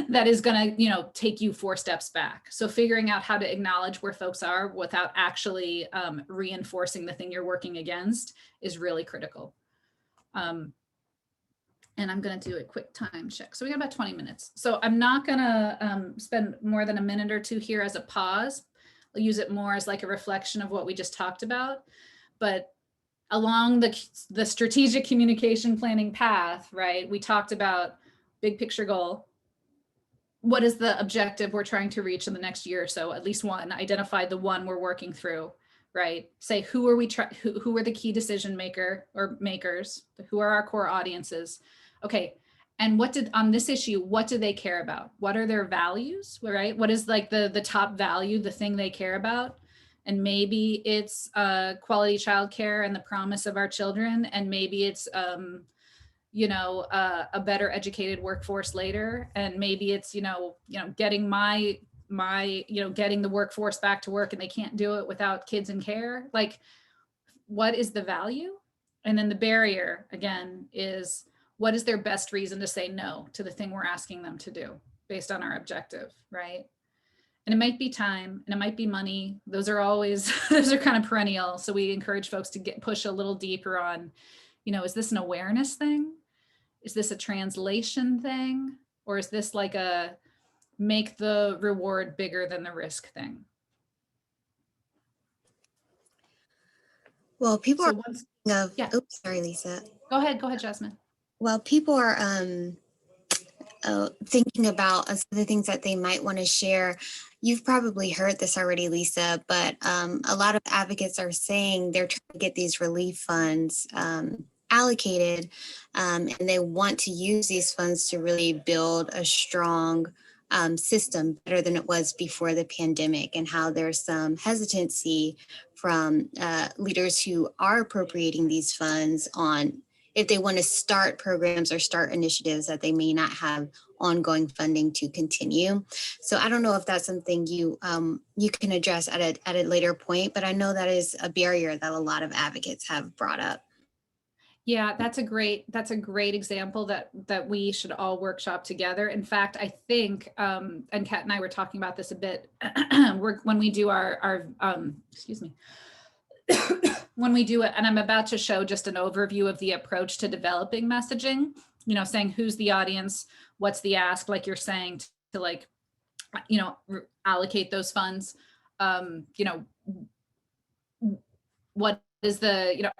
S1: that is going to, take you 4 steps back. So figuring out how to acknowledge where folks are without actually reinforcing the thing you're working against is really critical. And I'm going to do a quick time check. So we got about 20 minutes. So I'm not going to spend more than a minute or two here as a pause. I'll use it more as like a reflection of what we just talked about. But along the strategic communication planning path, right? We talked about big picture goal. What is the objective we're trying to reach in the next year or so? At least one, identify the one we're working through, right? Say, who are who are the key decision makers? Who are our core audiences? Okay. And on this issue, what do they care about? What are their values, right? What is like the top value, the thing they care about? And maybe it's quality childcare and the promise of our children. And maybe it's, a better educated workforce later. And maybe it's, getting getting the workforce back to work, and they can't do it without kids in care. Like, what is the value? And then the barrier, again, is what is their best reason to say no to the thing we're asking them to do based on our objective, right? And it might be time, and it might be money. Those are always, those are kind of perennial. So we encourage folks to push a little deeper on, is this an awareness thing? Is this a translation thing? Or is this like a make the reward bigger than the risk thing?
S2: Well, people
S1: So
S2: are
S1: once,
S2: thinking of,
S1: yeah.
S2: oops, sorry, Lisa.
S1: Go ahead, Jasmine.
S2: Well, people are thinking about some of the things that they might want to share. You've probably heard this already, Lisa, but a lot of advocates are saying they're trying to get these relief funds allocated, and they want to use these funds to really build a strong system better than it was before the pandemic, and how there's some hesitancy from leaders who are appropriating these funds on if they want to start programs or start initiatives that they may not have ongoing funding to continue. So I don't know if that's something you can address at a later point, but I know that is a barrier that a lot of advocates have brought up.
S1: Yeah, that's a great example that we should all workshop together. In fact, I think, and Kat and I were talking about this a bit, when we do our excuse me, when we do it, and I'm about to show just an overview of the approach to developing messaging, saying who's the audience, what's the ask, like you're saying, to like, allocate those funds, what is the,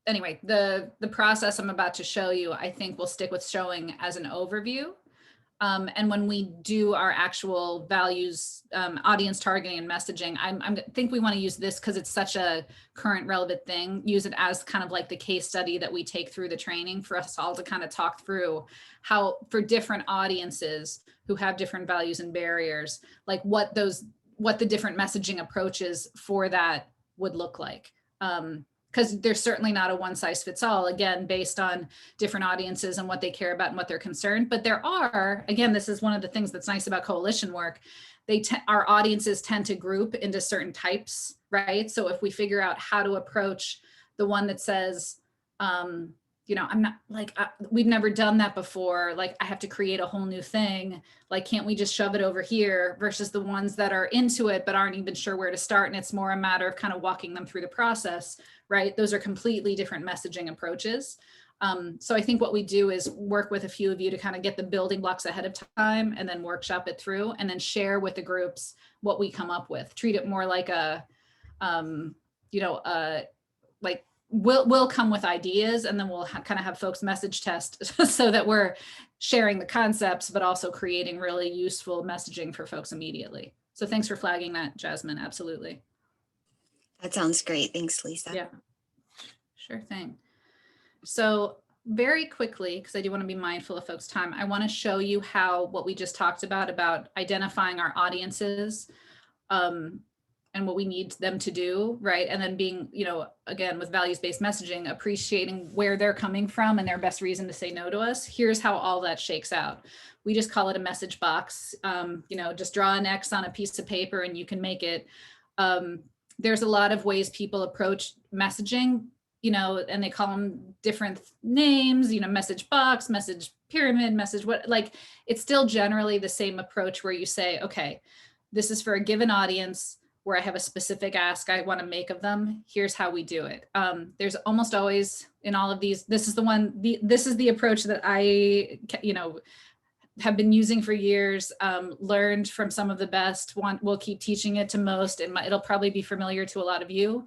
S1: anyway, the process I'm about to show you, I think we'll stick with showing as an overview. And when we do our actual values, audience targeting and messaging, I think we want to use this because it's such a current relevant thing, use it as kind of like the case study that we take through the training for us all to kind of talk through how for different audiences who have different values and barriers, like what the different messaging approaches for that would look like. Because there's certainly not a one size fits all, again, based on different audiences and what they care about and what they're concerned. But there are, again, this is one of the things that's nice about coalition work. Our audiences tend to group into certain types, right? So if we figure out how to approach the one that says, you know, I'm not like, we've never done that before. Like I have to create a whole new thing. Like, can't we just shove it over here, versus the ones that are into it, but aren't even sure where to start. And it's more a matter of kind of walking them through the process, right? Those are completely different messaging approaches. So I think what we do is work with a few of you to kind of get the building blocks ahead of time, and then workshop it through, and then share with the groups what we come up with. Treat it more like a, you know, like we'll come with ideas, and then we'll kind of have folks message test so that we're sharing the concepts, but also creating really useful messaging for folks immediately. So thanks for flagging that, Jasmine. Absolutely.
S2: That sounds great. Thanks, Lisa.
S1: Yeah, sure thing. So very quickly, because I do want to be mindful of folks' time, I want to show you how what we just talked about identifying our audiences, and what we need them to do, right? And then being, you know, again, with values-based messaging, appreciating where they're coming from and their best reason to say no to us. Here's how all that shakes out. We just call it a message box. You know, just draw an X on a piece of paper and you can make it. There's a lot of ways people approach messaging, you know, and they call them different names, you know, message box, message pyramid, message what, like, it's still generally the same approach where you say, okay, this is for a given audience where I have a specific ask I want to make of them. Here's how we do it. There's almost always in all of these, this is the approach that I, you know, have been using for years, learned from some of the best. We'll keep teaching it to most, and it'll probably be familiar to a lot of you.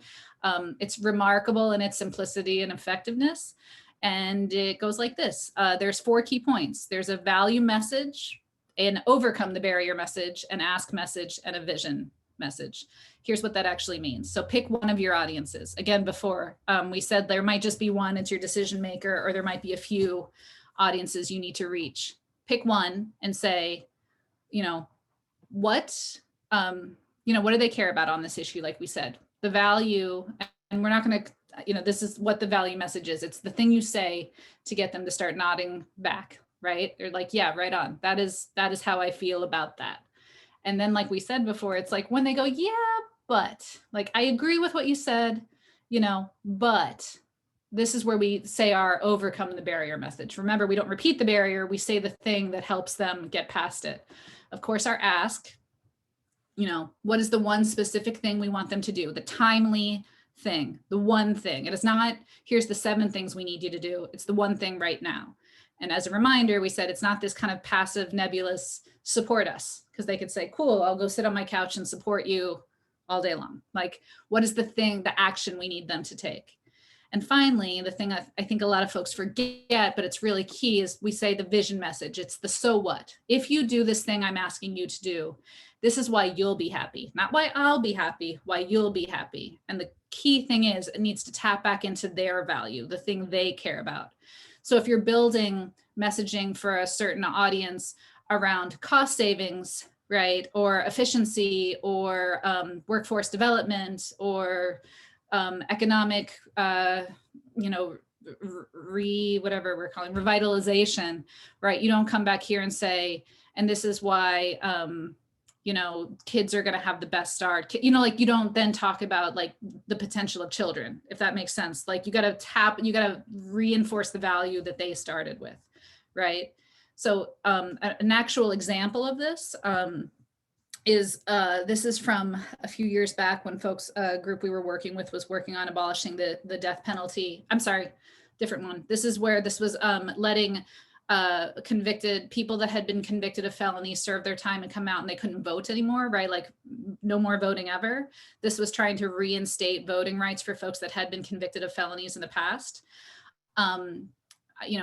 S1: It's remarkable in its simplicity and effectiveness. And it goes like this. There's 4 key points. There's a value message, an overcome the barrier message, an ask message, and a vision message. Here's what that actually means. So pick one of your audiences. Again, before we said there might just be one, it's your decision maker, or there might be a few audiences you need to reach. Pick one and say, you know, what do they care about on this issue? Like we said, the value, and we're not going to, you know, this is what the value message is. It's the thing you say to get them to start nodding back, right? They're like, yeah, right on. That is how I feel about that. And then, like we said before, it's like when they go, yeah, but like, I agree with what you said, you know, but this is where we say our overcome the barrier message. Remember, we don't repeat the barrier. We say the thing that helps them get past it. Of course, our ask, you know, what is the one specific thing we want them to do? The timely thing, the one thing. It is not, here's the 7 things we need you to do. It's the one thing right now. And as a reminder, we said it's not this kind of passive, nebulous support us, because they could say, cool, I'll go sit on my couch and support you all day long. Like, what is the thing, the action we need them to take? And finally, the thing I think a lot of folks forget, but it's really key, is we say the vision message. It's the so what. If you do this thing I'm asking you to do, this is why you'll be happy. Not why I'll be happy, why you'll be happy. And the key thing is it needs to tap back into their value, the thing they care about. So if you're building messaging for a certain audience around cost savings, right, or efficiency, or workforce development, or economic, whatever we're calling revitalization, right? You don't come back here and say, and this is why, kids are going to have the best start. Like, you don't then talk about like the potential of children, if that makes sense. Like, you got to reinforce the value that they started with, right? So an actual example of this this is from a few years back when folks, a group we were working with was working on abolishing the death penalty. I'm sorry, different one. This is where this was letting convicted people that had been convicted of felonies serve their time and come out, and they couldn't vote anymore, right? Like, no more voting ever. This was trying to reinstate voting rights for folks that had been convicted of felonies in the past.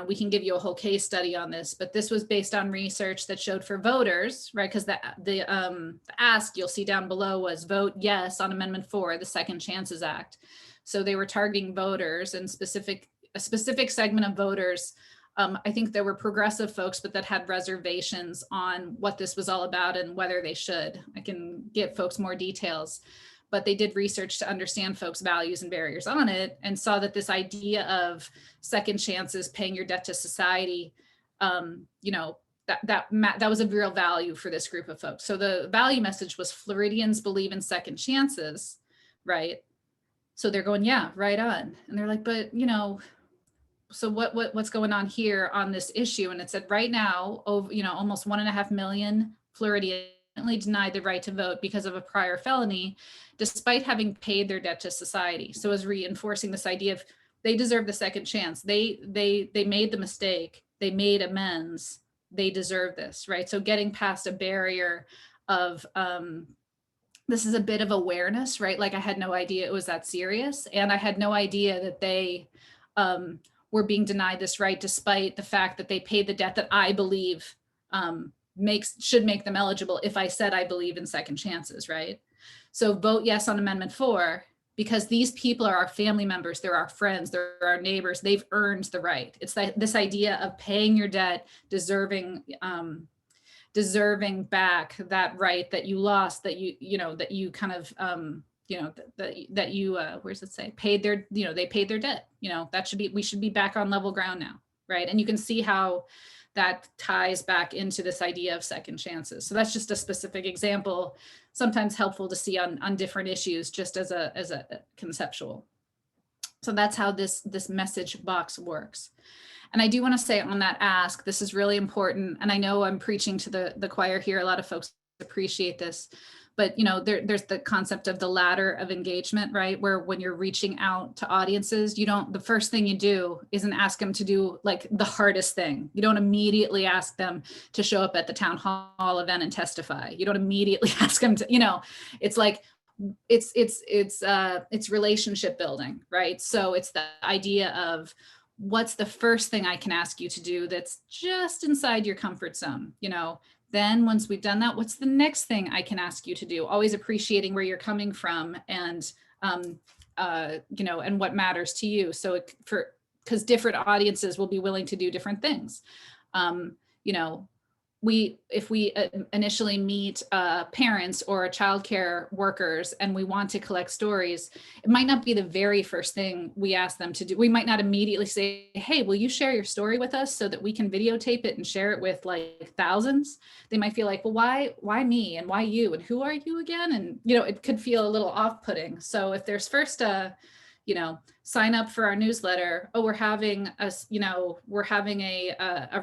S1: We can give you a whole case study on this, but this was based on research that showed for voters, right? Because the ask you'll see down below was vote yes on Amendment 4, the Second Chances Act. So they were targeting voters, and a specific segment of voters. I think there were progressive folks, but that had reservations on what this was all about and whether they should. I can give folks more details, but they did research to understand folks' values and barriers on it, and saw that this idea of second chances, paying your debt to society, that was a real value for this group of folks. So the value message was Floridians believe in second chances, right? So they're going, yeah, right on. And they're like, but what's going on here on this issue? And it said right now, over, almost 1.5 million Floridians denied the right to vote because of a prior felony, despite having paid their debt to society. So is reinforcing this idea of they deserve the second chance. They made the mistake. They made amends. They deserve this, right? So getting past a barrier of this is a bit of awareness, right? Like I had no idea it was that serious, and I had no idea that they were being denied this right, despite the fact that they paid the debt that I believe should make them eligible if I said I believe in second chances, right? So vote yes on Amendment 4, because these people are our family members, they're our friends, they're our neighbors, they've earned the right. It's this idea of paying your debt, deserving back that right that you lost, that you kind of that you where does it say paid their, they paid their debt. We should be back on level ground now, right? And you can see how that ties back into this idea of second chances. So that's just a specific example, sometimes helpful to see on different issues, just as a conceptual. So that's how this message box works. And I do want to say on that ask, this is really important. And I know I'm preaching to the choir here. A lot of folks appreciate this, but there's the concept of the ladder of engagement, right? Where when you're reaching out to audiences, the first thing you do isn't ask them to do like the hardest thing. You don't immediately ask them to show up at the town hall event and testify. You don't immediately ask them to, it's like, it's relationship building, right? So it's the idea of, what's the first thing I can ask you to do that's just inside your comfort zone? Then once we've done that, what's the next thing I can ask you to do? Always appreciating where you're coming from and, and what matters to you. So because different audiences will be willing to do different things. If we initially meet parents or childcare workers and we want to collect stories, it might not be the very first thing we ask them to do. We might not immediately say, hey, will you share your story with us so that we can videotape it and share it with like thousands? They might feel like, well, why me and why you and who are you again? And, it could feel a little off-putting. So if there's first sign up for our newsletter. Oh, we're having a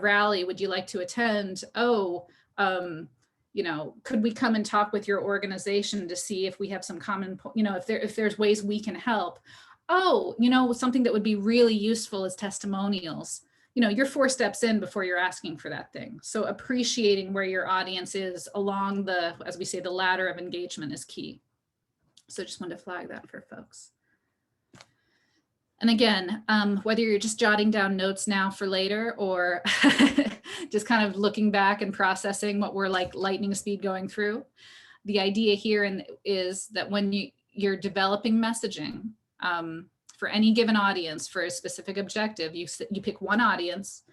S1: rally. Would you like to attend? Oh, could we come and talk with your organization to see if we have some common, if there's ways we can help? Oh, something that would be really useful is testimonials. You're 4 steps in before you're asking for that thing. So appreciating where your audience is along as we say, the ladder of engagement is key. So just wanted to flag that for folks. And again, whether you're just jotting down notes now for later or just kind of looking back and processing what we're like lightning speed going through, the idea here is that when you're developing messaging for any given audience for a specific objective, you pick one audience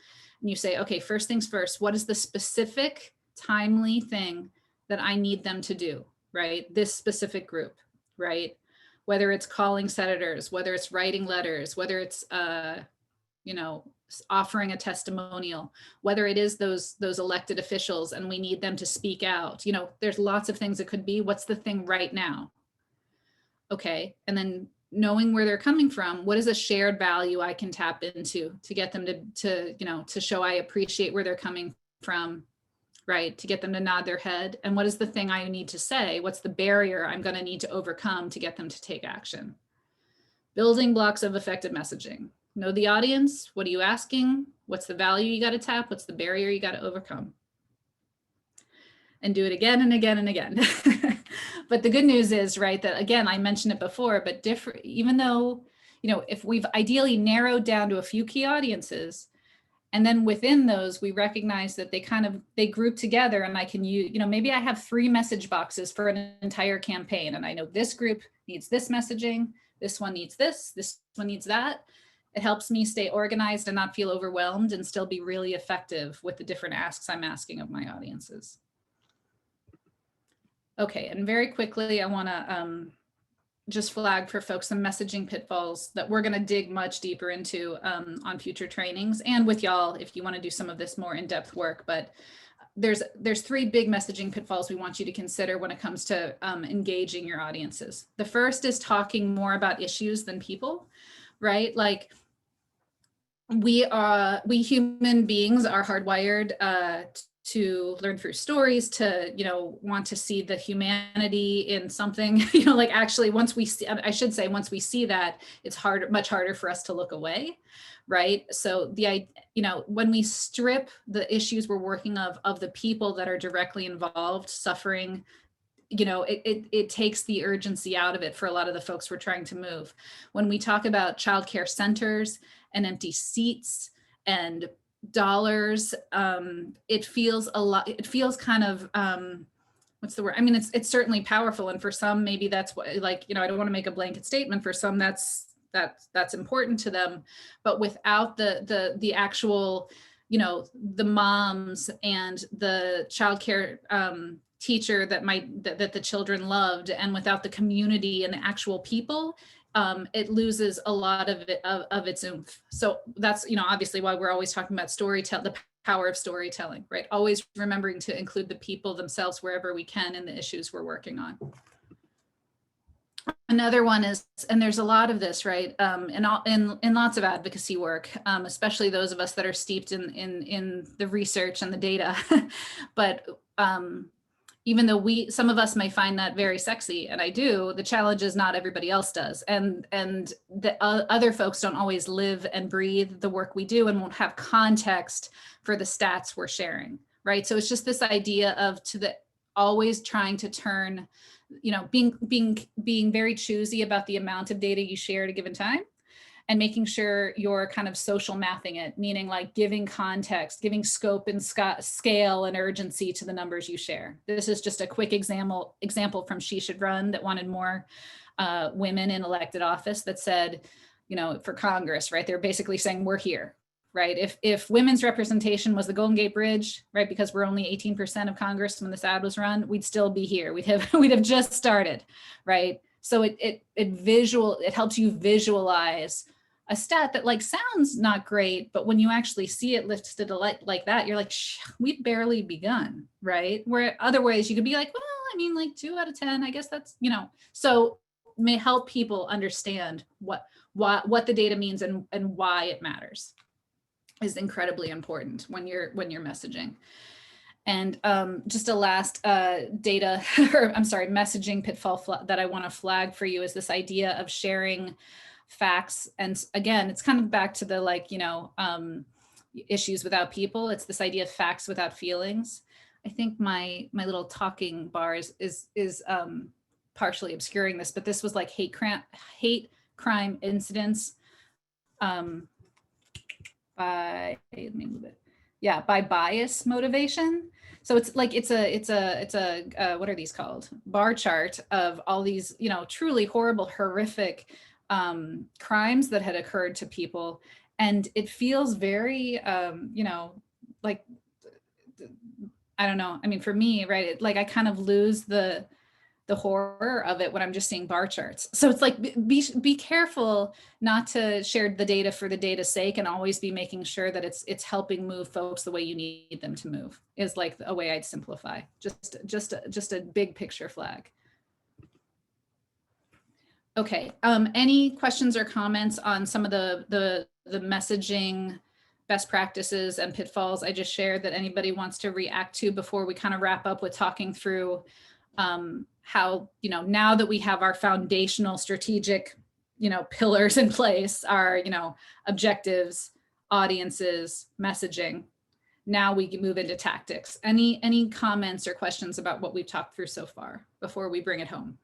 S1: and you say, okay, first things first, what is the specific timely thing that I need them to do, right? This specific group, right? Whether it's calling senators, whether it's writing letters, whether it's, offering a testimonial, whether it is those elected officials and we need them to speak out, there's lots of things it could be. What's the thing right now? Okay. And then knowing where they're coming from, what is a shared value I can tap into to get them to show I appreciate where they're coming from, right? To get them to nod their head. And what is the thing I need to say? What's the barrier I'm going to need to overcome to get them to take action? Building blocks of effective messaging. Know the audience. What are you asking? What's the value you got to tap? What's the barrier you got to overcome? And do it again and again and again. But the good news is, right, that again, I mentioned it before, but even though, if we've ideally narrowed down to a few key audiences, and then within those, we recognize that they group together and I can use, maybe I have 3 message boxes for an entire campaign. And I know this group needs this messaging, this one needs this one needs that. It helps me stay organized and not feel overwhelmed and still be really effective with the different asks I'm asking of my audiences. Okay, and very quickly, I wanna just flag for folks some messaging pitfalls that we're going to dig much deeper into on future trainings and with y'all if you want to do some of this more in-depth work. But there's 3 big messaging pitfalls we want you to consider when it comes to engaging your audiences. The first is talking more about issues than people, right? Like we human beings are hardwired to learn through stories, to, want to see the humanity in something, like actually once we see, I should say, once we see that, it's much harder for us to look away. Right. So when we strip the issues we're working of the people that are directly involved suffering, it takes the urgency out of it for a lot of the folks we're trying to move. When we talk about childcare centers and empty seats and dollars, it feels kind of, what's the word? I mean, it's certainly powerful. And for some, maybe that's what, I don't want to make a blanket statement. For some, that's important to them, but without the actual, the moms and the childcare teacher that the children loved, and without the community and the actual people, it loses a lot of its oomph. So that's, obviously why we're always talking about the power of storytelling, right? Always remembering to include the people themselves wherever we can in the issues we're working on. Another one is, and there's a lot of this, right, in lots of advocacy work, especially those of us that are steeped in the research and the data, but even though some of us may find that very sexy, and I do, the challenge is not everybody else does, and the other folks don't always live and breathe the work we do and won't have context for the stats we're sharing, right? So it's just this idea of always trying to turn, being very choosy about the amount of data you share at a given time, and making sure you're kind of social mathing it, meaning like giving context, giving scope and scale and urgency to the numbers you share. This is just a quick example from She Should Run that wanted more women in elected office, that said, for Congress, right? They're basically saying we're here, right? If women's representation was the Golden Gate Bridge, right? Because we're only 18% of Congress when this ad was run, we'd still be here. We'd have just started, right? So it helps you visualize a stat that sounds not great, but when you actually see it listed like that, you're like, we've barely begun, right? Where other ways you could be like, well, I mean, 2 out of 10, I guess that's, so may help people understand what the data means and why it matters is incredibly important when you're messaging. And just a last messaging pitfall that I want to flag for you is this idea of sharing facts. And again, it's kind of back to the issues without people. It's this idea of facts without feelings. I think my little talking bar is partially obscuring this, but this was like hate crime incidents by, let me move it. Yeah, by bias motivation. So it's a what are these called? Bar chart of all these, truly horrible, horrific crimes that had occurred to people. And it feels very, I don't know. I mean, for me, right, I kind of lose the horror of it when I'm just seeing bar charts. So it's like, be careful not to share the data for the data's sake, and always be making sure that it's helping move folks the way you need them to move, is like a way I'd simplify. Just a big picture flag. Okay, any questions or comments on some of the messaging best practices and pitfalls I just shared that anybody wants to react to before we kind of wrap up with talking through how, now that we have our foundational strategic, pillars in place, our, objectives, audiences, messaging, now we can move into tactics. Any comments or questions about what we've talked through so far before we bring it home?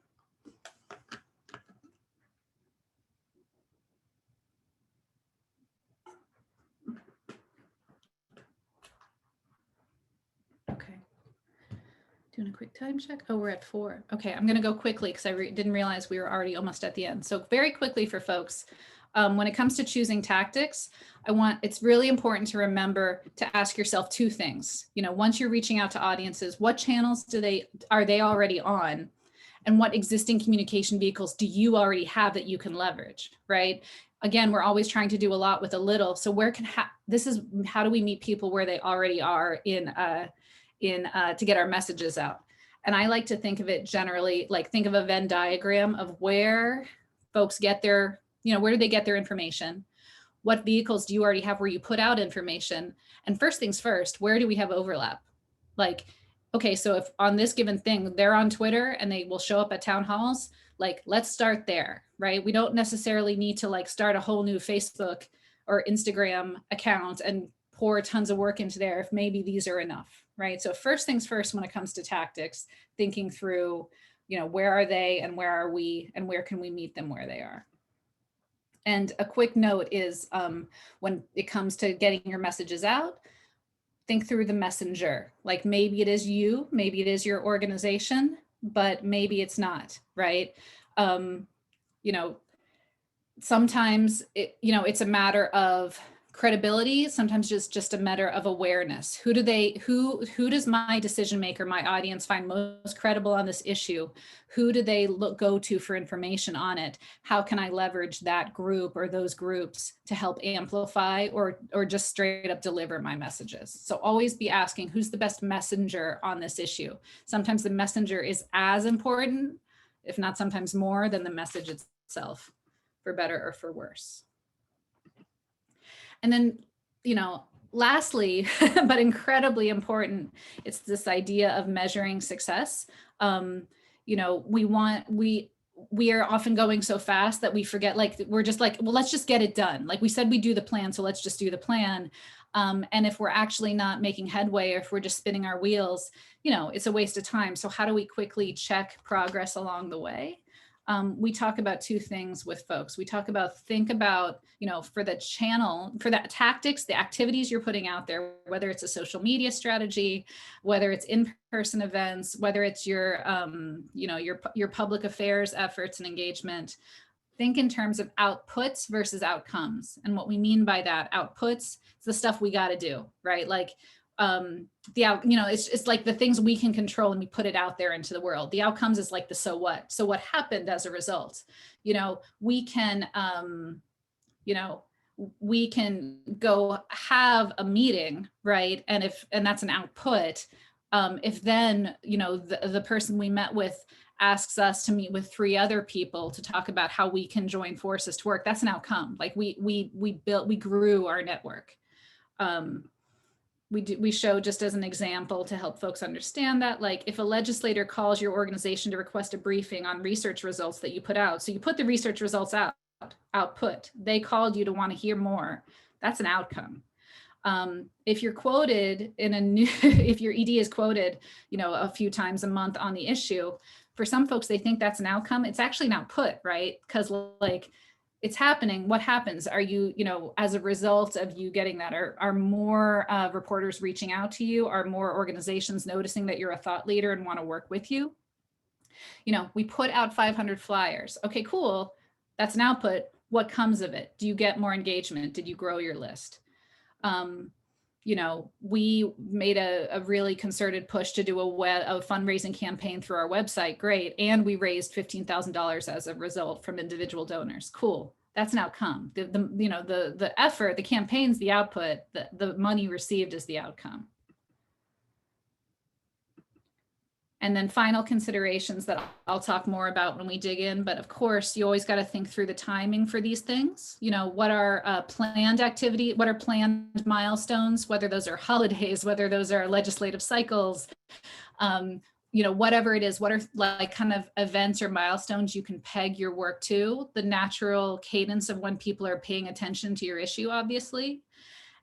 S1: Okay. Doing a quick time check. Oh, we're at 4. Okay, I'm going to go quickly because I didn't realize we were already almost at the end. So very quickly for folks, when it comes to choosing tactics, it's really important to remember to ask yourself 2 things. Once you're reaching out to audiences, what channels are they already on? And what existing communication vehicles do you already have that you can leverage, right? Again, we're always trying to do a lot with a little. So how do we meet people where they already are to get our messages out? And I like to think of it generally, think of a Venn diagram of where folks get their, where do they get their information? What vehicles do you already have where you put out information? And first things first, where do we have overlap? Like, okay, so if on this given thing, they're on Twitter and they will show up at town halls, like, let's start there, right? We don't necessarily need to like start a whole new Facebook or Instagram account and pour tons of work into there if maybe these are enough, right? So first things first, when it comes to tactics, thinking through, where are they and where are we and where can we meet them where they are? And a quick note is when it comes to getting your messages out, think through the messenger. Like maybe it is you, maybe it is your organization, but maybe it's not, right? Sometimes it's a matter of credibility, sometimes just a matter of awareness. Who does my decision maker, my audience find most credible on this issue? Who do they go to for information on it? How can I leverage that group or those groups to help amplify or just straight up deliver my messages? So always be asking, who's the best messenger on this issue? Sometimes the messenger is as important, if not sometimes more, than the message itself, for better or for worse. And then, lastly, but incredibly important, it's this idea of measuring success. We are often going so fast that we forget, like, we're just like, well, let's just get it done. Like we said, we do the plan, so let's just do the plan. And if we're actually not making headway, or if we're just spinning our wheels, it's a waste of time. So how do we quickly check progress along the way? We talk about two things with folks. We talk about, think about, for the channel, for the tactics, the activities you're putting out there, whether it's a social media strategy, whether it's in-person events, whether it's your public affairs efforts and engagement. Think in terms of outputs versus outcomes. And what we mean by that, outputs, it's the stuff we got to do, right? Like, it's like the things we can control and we put it out there into the world. The outcomes is like the so what happened as a result. We can go have a meeting, right? And that's an output. If then the person we met with asks us to meet with 3 other people to talk about how we can join forces to work, that's an outcome. Like we grew our network. We show, just as an example to help folks understand that, like if a legislator calls your organization to request a briefing on research results that you put out, so you put the research results output, they called you to want to hear more, that's an outcome. If you're quoted if your ED is quoted, a few times a month on the issue, for some folks, they think that's an outcome. It's actually an output, right? Because like, it's happening. What happens? Are you, as a result of you getting that, are more reporters reaching out to you? Are more organizations noticing that you're a thought leader and want to work with you? We put out 500 flyers. Okay, cool. That's an output. What comes of it? Do you get more engagement? Did you grow your list? We made a really concerted push to do a fundraising campaign through our website. Great. And we raised $15,000 as a result from individual donors. Cool. That's an outcome. The effort, the campaign's the output, the money received is the outcome. And then final considerations that I'll talk more about when we dig in. But of course, you always got to think through the timing for these things. What are planned activity? What are planned milestones, whether those are holidays, whether those are legislative cycles, whatever it is, what are like kind of events or milestones you can peg your work to, the natural cadence of when people are paying attention to your issue, obviously.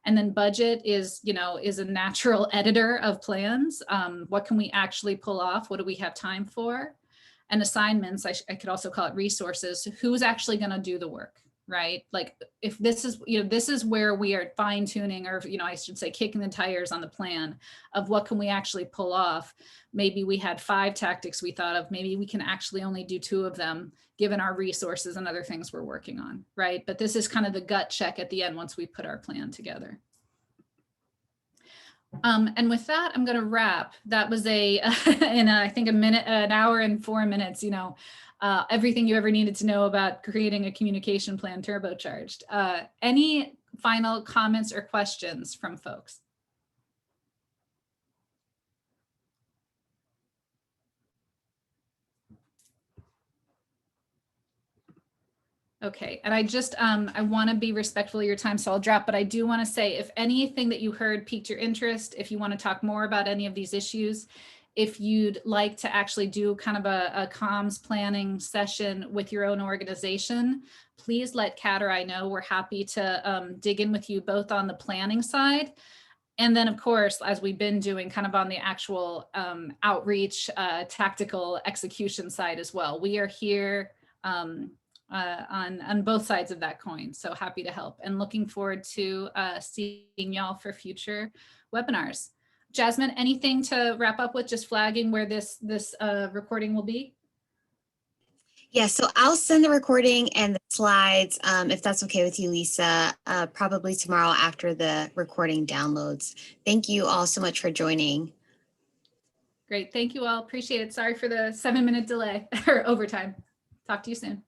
S1: And then budget is a natural editor of plans. What can we actually pull off? What do we have time for? And assignments, I could also call it resources. Who's actually going to do the work, right? Like if this is where we are fine tuning, or, I should say kicking the tires on the plan of what can we actually pull off? Maybe we had 5 tactics we thought of, maybe we can actually only do 2 of them given our resources and other things we're working on, right? But this is kind of the gut check at the end once we put our plan together. And with that, I'm going to wrap. That was I think an hour and 4 minutes, everything you ever needed to know about creating a communication plan turbocharged. Any final comments or questions from folks? Okay, and I just, I want to be respectful of your time, so I'll drop, but I do want to say, if anything that you heard piqued your interest, if you want to talk more about any of these issues, if you'd like to actually do kind of a comms planning session with your own organization, please let Kat or I know. We're happy to dig in with you both on the planning side. And then, of course, as we've been doing kind of on the actual outreach, tactical execution side as well. We are here on both sides of that coin. So happy to help and looking forward to seeing y'all for future webinars. Jasmine, anything to wrap up with, just flagging where this recording will be?
S2: Yeah, so I'll send the recording and the slides, if that's okay with you, Lisa, probably tomorrow after the recording downloads. Thank you all so much for joining.
S1: Great, thank you all, appreciate it. Sorry for the 7-minute delay or overtime. Talk to you soon.